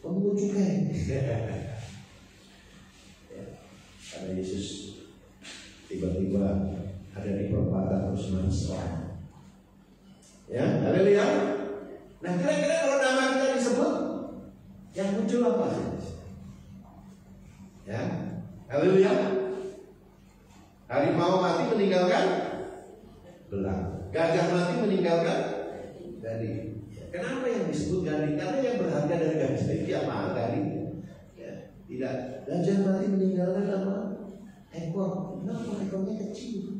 S2: pemungut cukai. Karena Yesus tiba-tiba ada di perempatan terus menyesuaikan. Ya, haleluya. Nah, kira-kira kalau nama kita disebut, yang muncul apa? Ya, haleluya. Harimau mati meninggalkan belang, gajah mati meninggalkan gading. Kenapa yang disebut gading? Karena yang berharga dari gajah itu apa? Gading. Ya, tidak. Gajah mati meninggalkan apa? Ekor. Kenapa ekornya kecil?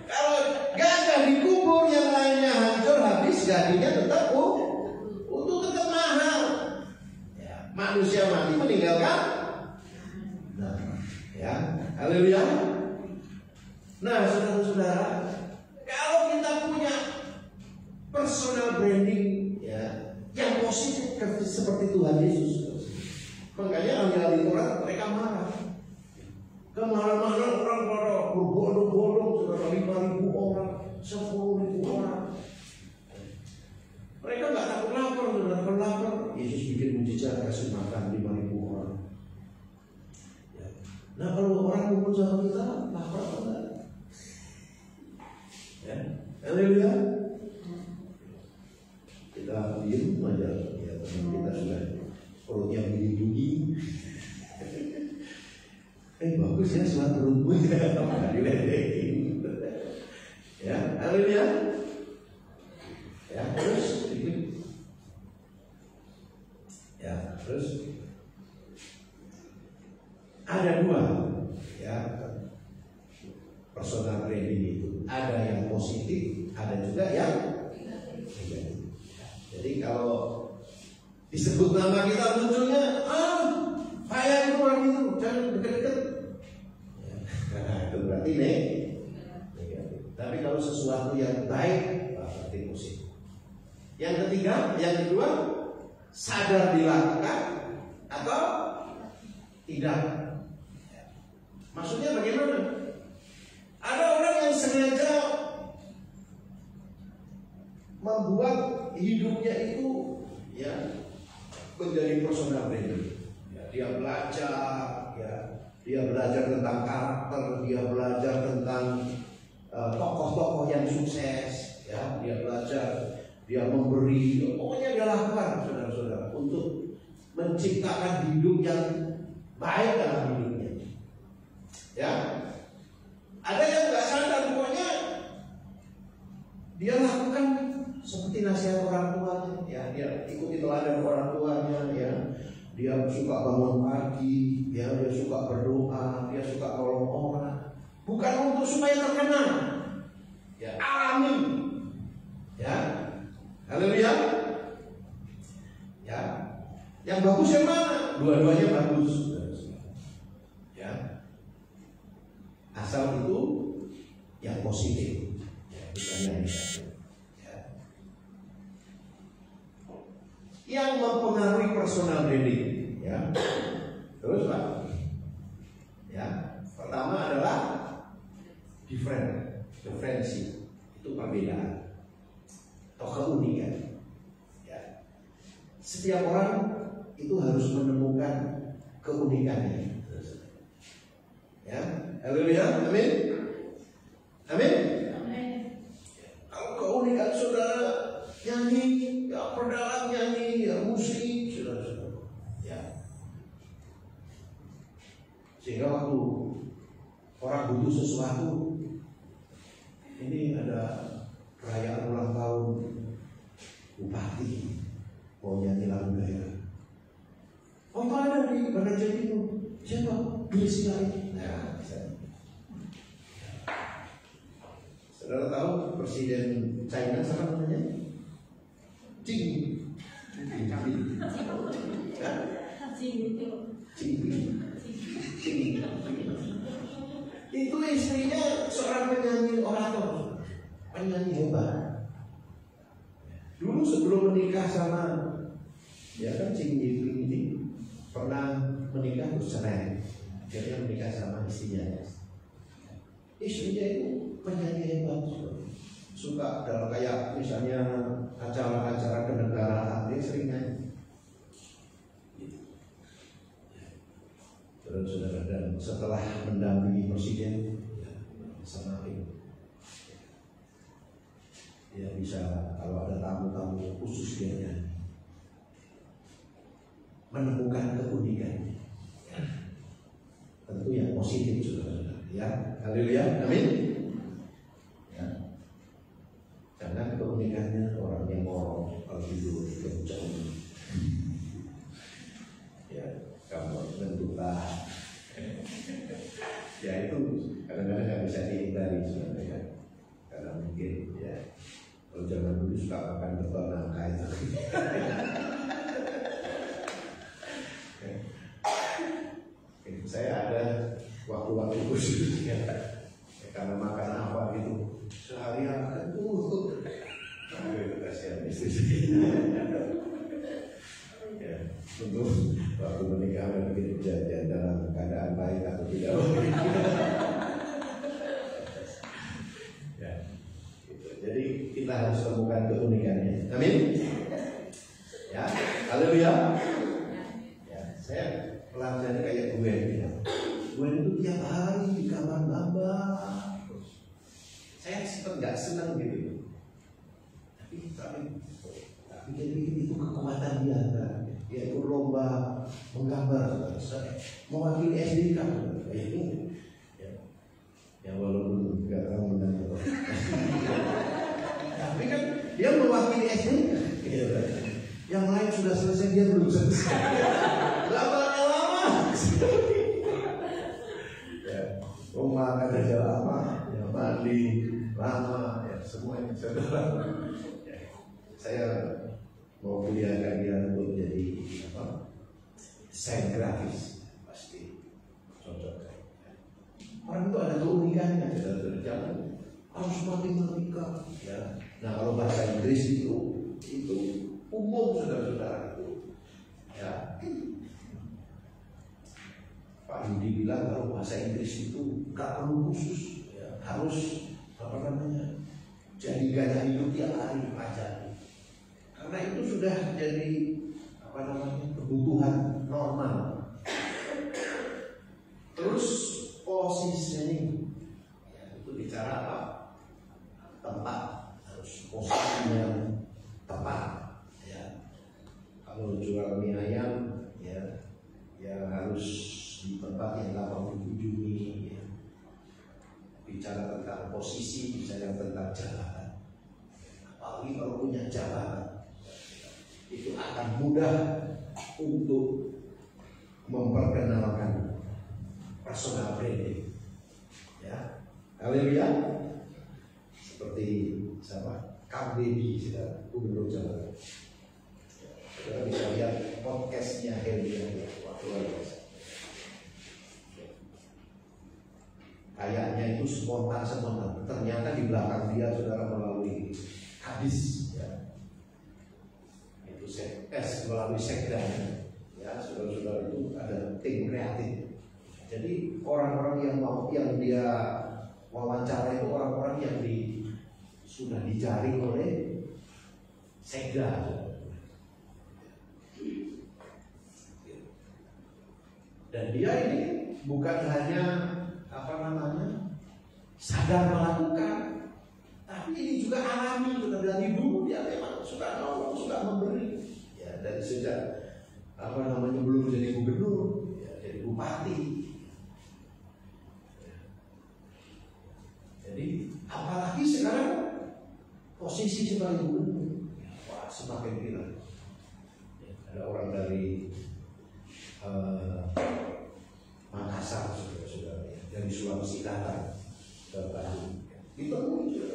S2: Kalau gajah dikubur yang lainnya hancur habis, gadingnya tetap untuk tetap mahal. Ya, manusia mati meninggalkan. Nah, ya, haleluya. Nah, saudara-saudara, kalau kita punya personal branding, ya, yang positif seperti Tuhan Yesus, makanya ahli-ahli Taurat mereka marah. Kemana-mana orang pada berbondong-bondong, saudara, 5.000 orang, 10.000 orang. Mereka nggak takut lapar, saudara. Kalau lapar, Yesus bikin mujizat kasih makan 5.000 orang. Ya. Nah, kalau orang kumpul sama kita, lapar atau enggak? Ya, haleluya. Kita diem aja, ya, teman kita sudah perutnya bunyi-bunyi. Bagus ya suara perutmu ya, diledekin. Ya, haleluya. Ya, terus ya, terus ada dua, ya, personal branding itu. Ada yang positif, ada juga yang negatif. Jadi kalau disebut nama kita munculnya, saya itu orang itu, jangan dekat-dekat. Ya, itu berarti negatif. Tapi kalau sesuatu yang baik, berarti positif. Yang ketiga, yang kedua, sadar dilakukan atau tidak. Maksudnya bagaimana? Ada orang yang sengaja membuat hidupnya itu, ya, menjadi personal branding. Ya, dia belajar, ya, dia belajar tentang karakter, dia belajar tentang tokoh-tokoh yang sukses, ya, dia belajar, dia memberi, pokoknya dia lakukan, saudara-saudara, untuk menciptakan hidup yang baik dalam hidupnya. Ya, ada yang nggak sadar, pokoknya dia lakukan seperti nasihat orang tuanya, ya, dia ikuti teladan orang tuanya, ya, dia suka bangun pagi, ya, dia suka berdoa, dia suka nolong orang, bukan untuk supaya terkenal, ya, amin, ya, haleluya, ya, yang bagus yang mana? Dua-duanya bagus, ya, asal itu yang positif, ya, bukan yang negatif. Yang mempengaruhi personal branding, ya. Terus Pak, ya, pertama adalah diferensi, itu perbedaan atau keunikan. Ya. Setiap orang itu harus menemukan keunikannya. Ya, haleluya, amin, amin. Kalau keunikan saudara nyanyi, ya, perdalam nyanyi, ya, musik, saudara-saudara, ya. Sehingga waktu orang butuh sesuatu, ini ada perayaan ulang tahun bupati mau nyanyi lagu daerah. Oh itu ada di Bandar Jawa Timur. Siapa? Biasanya. Nah, saudara tahu Presiden China siapa namanya? Xi itu istrinya seorang penyanyi orator, penyanyi hebat. Dulu sebelum menikah sama ya kan Xi Jinping ini pernah menikah bercerai, jadi menikah sama istrinya. Istrinya itu penyanyi hebat, suka dalam kayak misalnya acara-acara kenegaraan dia sering nyanyi. Saudara, dan setelah mendampingi presiden sama itu, dia bisa kalau ada tamu-tamu khusus dia nyanyi, menemukan keunikan, tentu yang positif saudara. Ya, haleluya, amin. Ya, karena keunikannya orang yang ngorong kalau tidur kencang. Ya, kamu bentuklah. Ya itu kadang-kadang nggak bisa dihindari sebenarnya, karena mungkin ya kalau zaman dulu suka makan beton nangka itu. Saya ada waktu-waktu khusus ya, karena makan apa gitu seharian itu kasihan istri. Ya, untuk waktu menikah mungkin kejadian dalam keadaan baik atau tidak. Ya, gitu. Jadi kita harus temukan keunikannya. Amin. Ya, haleluya. Ya, saya pelajari kayak gue gitu. Gue itu tiap hari di kamar nambah. Saya sempat nggak senang gitu. Tapi jadi itu kekuatan dia. Yaitu lomba menggambar, mewakili SDK, itu ya walaupun nggak tahu menang atau tapi kan dia mewakili SDK, yang lain sudah selesai dia belum selesai, lama-lama, ya, makan aja lama, ya, mandi lama, ya semuanya saudara, ya, saya mau kuliahkan dia untuk jadi apa? Desain grafis pasti cocok. Orang itu ada keunikannya, jangan harus matematika. Ya. Nah kalau bahasa Inggris itu umum saudara-saudara itu. Ya. Pak Yudi bilang kalau bahasa Inggris itu nggak perlu khusus, ya. Harus apa namanya? Jadi gaya hidup tiap hari pelajari. Karena itu sudah jadi apa namanya kebutuhan normal. Terus positioning, ya, itu bicara apa? Tempat, harus posisinya tepat. Ya. Kalau jual mie ayam, ya harus di tempat yang gampang dikunjungi. Ya. Bicara tentang posisi, bicara tentang jalan. Apalagi kalau punya jalan. Itu akan mudah untuk memperkenalkan personal branding. Ya, haleluya. Seperti siapa? Kang Deddy, Gubernur Jawa Barat. Kita bisa lihat podcastnya Hendy yang waktu lalu. Kayaknya itu spontan. Ternyata di belakang dia saudara melalui hadis. Ya. Melalui sekda, ya saudara-saudara itu ada tim kreatif. Jadi orang-orang yang dia wawancara itu orang-orang yang sudah dijaring oleh sekda. Dan dia ini bukan hanya apa namanya sadar melakukan, tapi ini juga alami. Dari dulu dia memang suka nolong, suka memberi. Dari sejak apa namanya belum jadi gubernur, ya, jadi bupati. Jadi apalagi sekarang posisi sebagai gubernur, wah semakin gila. Ada orang dari Makassar, saudara-saudara, dari Sulawesi datang ke Bandung. Itu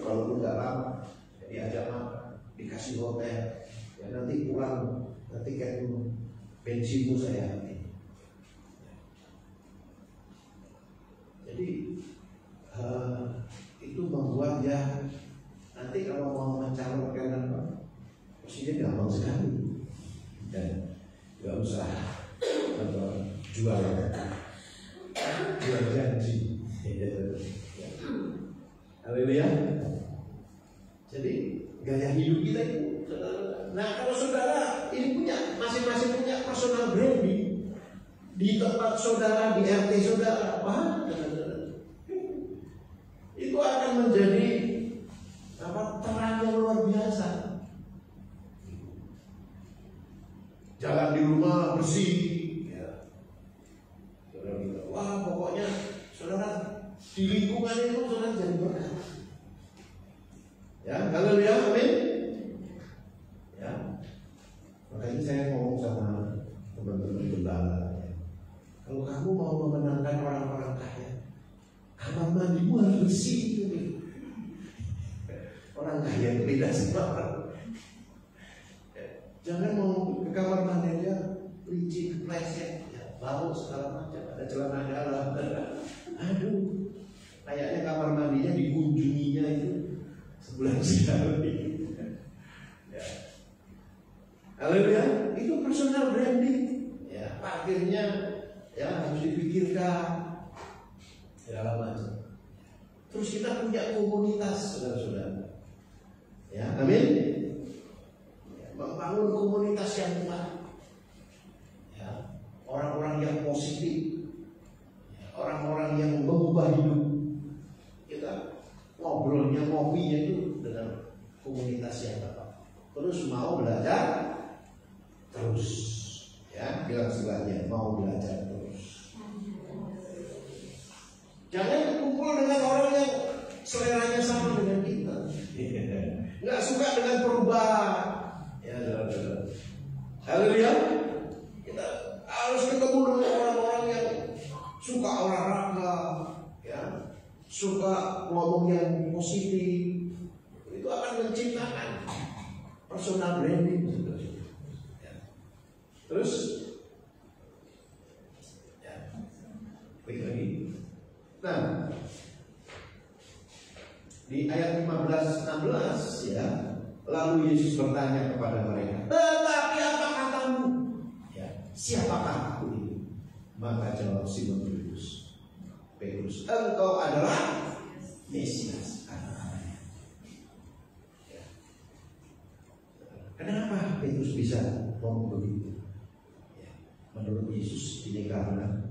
S2: kalau nggak lama, diajak makan, dikasih hotel, ya nanti pulang, nanti kayak bensinmu saya nanti. Jadi itu membuat ya nanti kalau mau mencalonkan apa, posisinya gampang sekali dan nggak usah jual janji. Haleluya. Jadi gaya hidup kita itu. Nah kalau saudara ini punya masing-masing punya personal branding di tempat saudara, di RT saudara, apa? Itu akan menjadi terang yang luar biasa. Jalan di rumah bersih, ya. Saudara bilang, wah pokoknya saudara di lingkungan itu saudara jadi berkat. Ya, haleluya, amin. Ya, makanya saya ngomong sama teman-teman gembala, ya. Kalau kamu mau memenangkan orang-orang kaya, kamar mandimu harus bersih. Orang kaya itu beda sama orang. Jangan mau ke kamar mandinya licin, pleset, ya, bau segala macam, ada celana dalam. Aduh, kayaknya kamar mandinya dikunjunginya itu sebulan sekali. Ya. Haleluya, itu personal branding. Ya, akhirnya ya harus dipikirkan segala macam. Terus kita punya komunitas, saudara-saudara. Ya, amin. Membangun komunitas yang kuat, ya, orang-orang yang positif, ya, orang-orang yang mengubah hidup. Kita ngobrolnya, ngopinya itu dengan komunitas yang tepat. Terus mau belajar terus, ya, bilang sebelahnya mau belajar terus. Jangan kumpul dengan orang yang seleranya sama dengan kita, nggak suka dengan perubahan. Ya, haleluya. Kita harus ketemu dengan orang-orang yang suka olahraga, ya, suka ngomong yang positif. Itu akan menciptakan personal branding. Ya. Terus, ya, klik lagi. Nah, di ayat 15-16 ya. Lalu Yesus bertanya kepada mereka, tetapi apa katamu? Ya, siapakah aku ini? Maka jawab Simon Petrus, engkau adalah Mesias, anak-anaknya. Ya. Kenapa Petrus bisa ngomong begitu? Ya. Menurut Yesus ini karena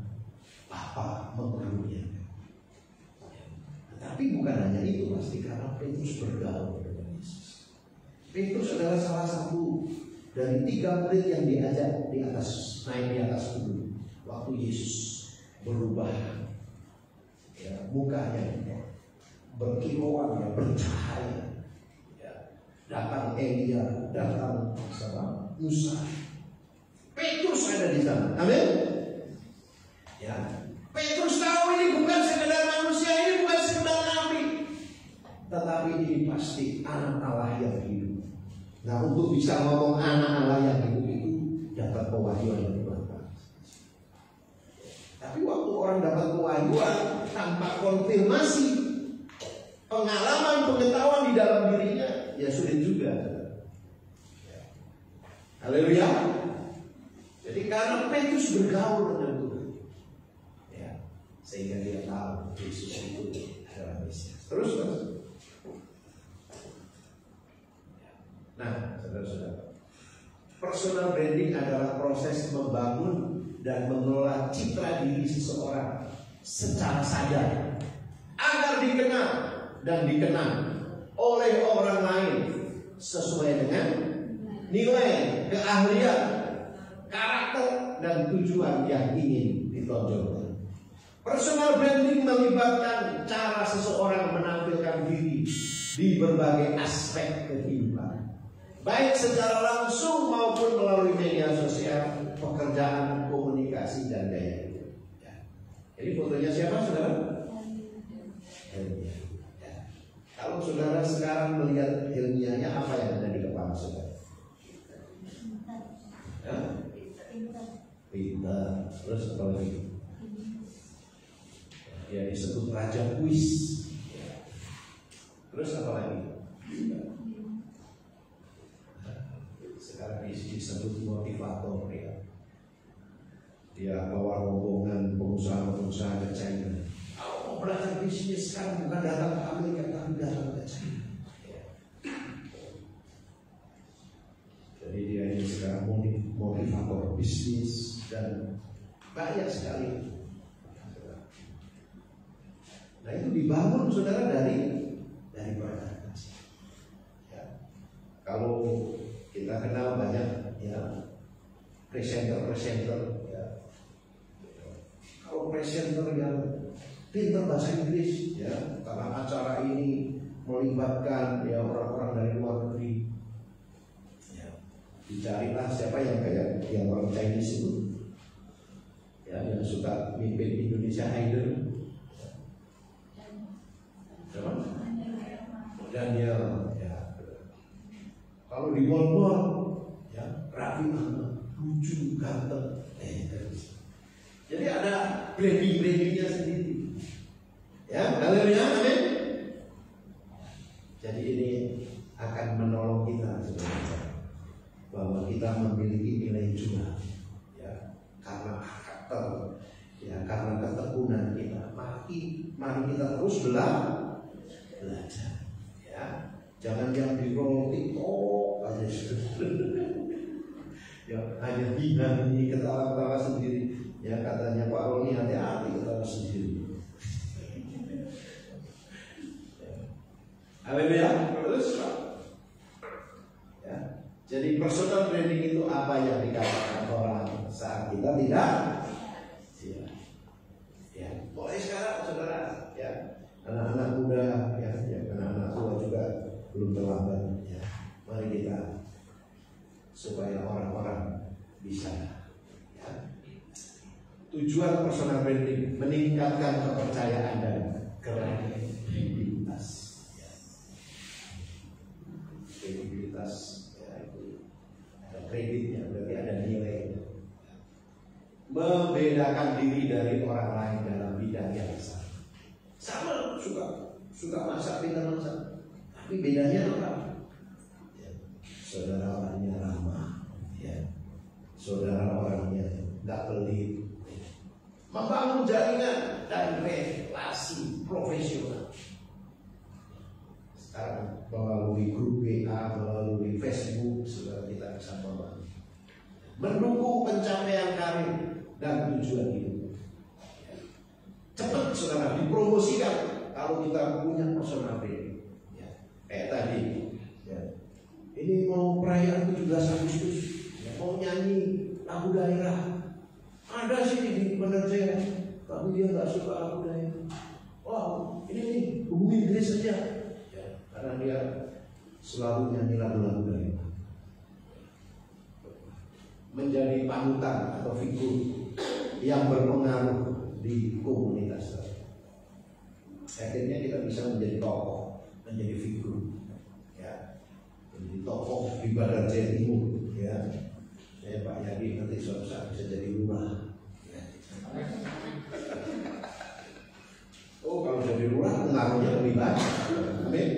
S2: Bapa memperlunya. Ya. Tapi bukan hanya itu, pasti karena Petrus bergaul dengan Yesus. Petrus adalah salah satu dari 3 murid yang diajak naik di atas gunung waktu Yesus berubah, ya, mukanya berkilauan, ya, bercahaya, ya. Datang Elia, datang sama Musa. Petrus ada di sana, amin. Ya, Petrus tahu ini bukan sekedar manusia, ini bukan sekedar nabi, tetapi ini pasti anak Allah yang hidup. Nah, untuk bisa ngomong anak Allah yang hidup itu dapat pewahyuan dari Tuhan. Tapi waktu orang dapat pewahyuan tanpa konfirmasi, pengalaman, pengetahuan di dalam dirinya, ya sulit juga. Haleluya. Jadi karena Petrus bergaul dengan Tuhan, ya, sehingga dia tahu Yesus itu adalah Mesias. Terus. Nah, saudara-saudara, personal branding adalah proses membangun dan mengelola citra diri seseorang secara sadar agar dikenal dan dikenal oleh orang lain sesuai dengan nilai, keahlian, karakter, dan tujuan yang ingin ditonjolkan. Personal branding melibatkan cara seseorang menampilkan diri di berbagai aspek kehidupan, baik secara langsung maupun melalui media sosial, pekerjaan, komunikasi, dan gaya hidup. Ya. Jadi fotonya siapa, saudara? Hilmiah. Ya. Kalau saudara sekarang melihat Hilmiahnya, apa yang ada di kepala saudara? Ya? Pintar. Terus apa lagi? Ya, disebut raja kuis. Ya. Terus apa lagi? Sekarang disebut motivator, ya. Dia bawa rombongan pengusaha-pengusaha ke China. Mau belajar bisnis sekarang bukan datang ke Amerika, tapi datang ke China. Ya. Jadi dia ini sekarang motivator bisnis dan banyak sekali. Nah, itu dibangun saudara dari perkataan. Ya. Kalau kita kenal banyak ya presenter ya. Kalau presenter yang pintar bahasa Inggris ya, karena acara ini melibatkan ya orang-orang dari luar negeri. Ya. Dicarilah siapa yang kayak yang orang Chinese itu. Ya, yang suka mimpin Indonesia Idol. Daniel, ya. Kalau di mall-mall, ya, Raffi Ahmad, lucu, ganteng, jadi ada branding-brandingnya sendiri. Ya, haleluya, amin. Jadi ini akan menolong kita sebenarnya bahwa kita memiliki nilai jual, ya, karena karakter, ya, karena ketekunan kita. Mari kita terus belajar, ya. Jangan yang di TikTok aja, ya, hanya hina ini ketawa-ketawa sendiri. Ya, katanya Pak Roni hati-hati ketawa sendiri. Haleluya. Terus, ya. Jadi personal branding itu apa yang dikatakan orang saat kita tidak. Ya, mulai sekarang saudara, ya, anak-anak muda, ya, anak-anak tua juga belum terlambat, ya. Mari kita supaya orang-orang bisa, ya. Tujuan personal branding meningkatkan kepercayaan dan kredibilitas, ya. Kredibilitas, ya, itu ada kreditnya, berarti ada nilai. Membedakan diri dari orang lain dalam bidang yang sama, suka masak, pintar masak, tapi bedanya apa? Ya, saudara orangnya ramah, ya. Saudara orangnya nggak pelit, membangun jaringan dan relasi profesional. Sekarang melalui grup WA, melalui Facebook, saudara kita bisa membangun, mendukung pencapaian karir dan tujuan hidup. Cepat saudara dipromosikan kalau kita punya personal branding. Ya. Kayak tadi, ya. Ini mau perayaan 17 Agustus, ya, mau nyanyi lagu daerah. Ada sih di penerjemah, tapi dia nggak suka lagu daerah. Wow, ini nih hubungi Inggris saja, ya, karena dia selalu nyanyi lagu-lagu daerah. Menjadi panutan atau figur yang berpengaruh di komunitas. Akhirnya kita bisa menjadi tokoh, menjadi figur, ya, menjadi tokoh di Barat Jaya Timur, ya. Saya Pak Yadi nanti suatu saat bisa jadi lurah, ya. Oh, kalau jadi lurah pengaruhnya lebih banyak, amin.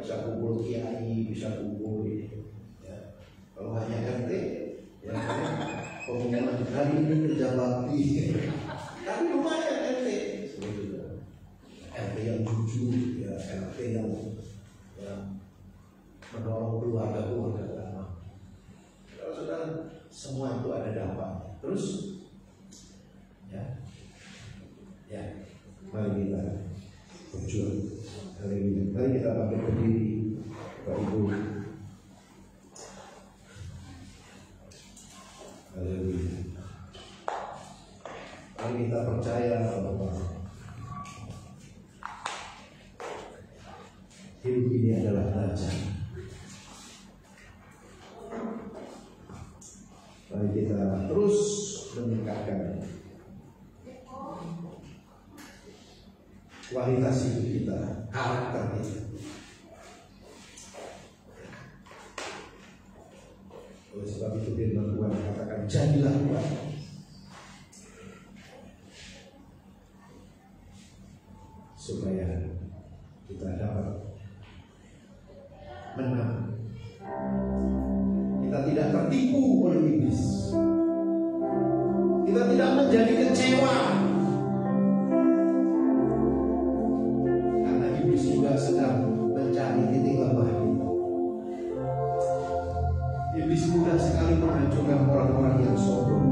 S2: Bisa kumpul kiai, bisa kumpul ini, ya. Kalau hanya RT, ya, pengumuman hari ini kerja bakti, tapi lumayan RT, RT yang jujur, ya, RT yang, ya, mendorong keluarga. Kalau saudara, semua itu ada dampaknya. Terus, ya, mari kita berjuang. Mari kita pakai berdiri, Bapak Ibu. Haleluya. Mari kita percaya bahwa Hidup ini adalah belajar. Mari kita terus meningkatkan kualitas hidup kita, karakter kita. Oleh sebab itu firman Tuhan katakan, jadilah kuat. Supaya kita dapat menang. Kita tidak tertipu oleh iblis. Kita tidak menjadi kecewa. Karena iblis juga sedang mencari titik lemah kita. Iblis mudah sekali menghancurkan orang-orang yang sombong.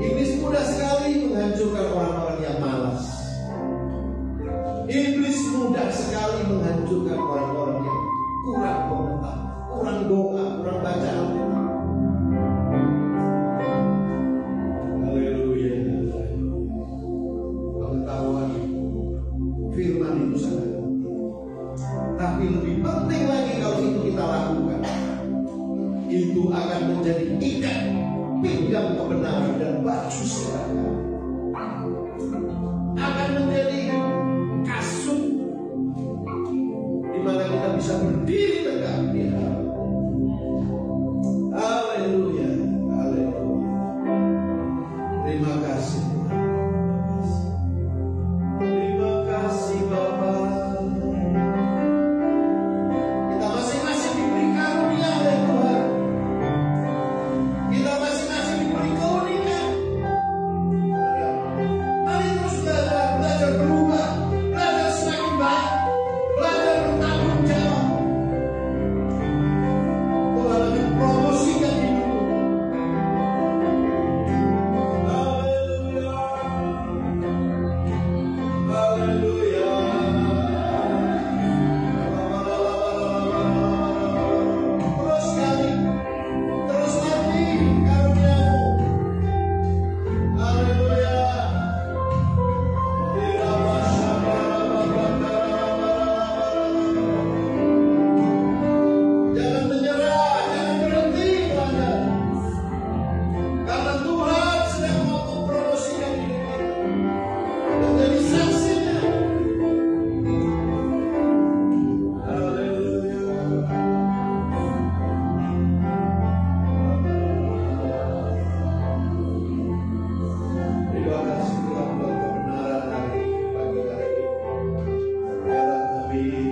S2: Iblis mudah sekali menghancurkan orang-orang yang malas. Iblis mudah sekali menghancurkan orang-orang yang kurang pengetahuan, kurang doa, kurang baca Alkitab. Haleluya. Pengetahuan firman itu sangat penting. Tapi lebih penting lagi kalau itu kita lakukan, itu akan menjadi ikat pinggang kebenaran dan baju seragam. Akan menjadi kasut di mana kita bisa berdiri tegak di hadapan. Haleluya, haleluya. Terima kasih. Terima kasih Bapa. Kita masing-masing diberi karunia oleh Tuhan. Kita masing-masing diberi keunikan. Mari terus belajar berubah, belajar semakin baik, belajar bertanggung jawab. Tuhan akan promosikan hidupmu. Haleluya, haleluya. Terus kali, terus lagi karuniamu. Haleluya. Jangan menyerah, jangan berhenti belajar. Karena Tuhan sedang mau mempromosikan hidup kita menjadi saksinya. Haleluya. Terima kasih Tuhan buat kebenaran hari pagi hari ini. Biarlah kami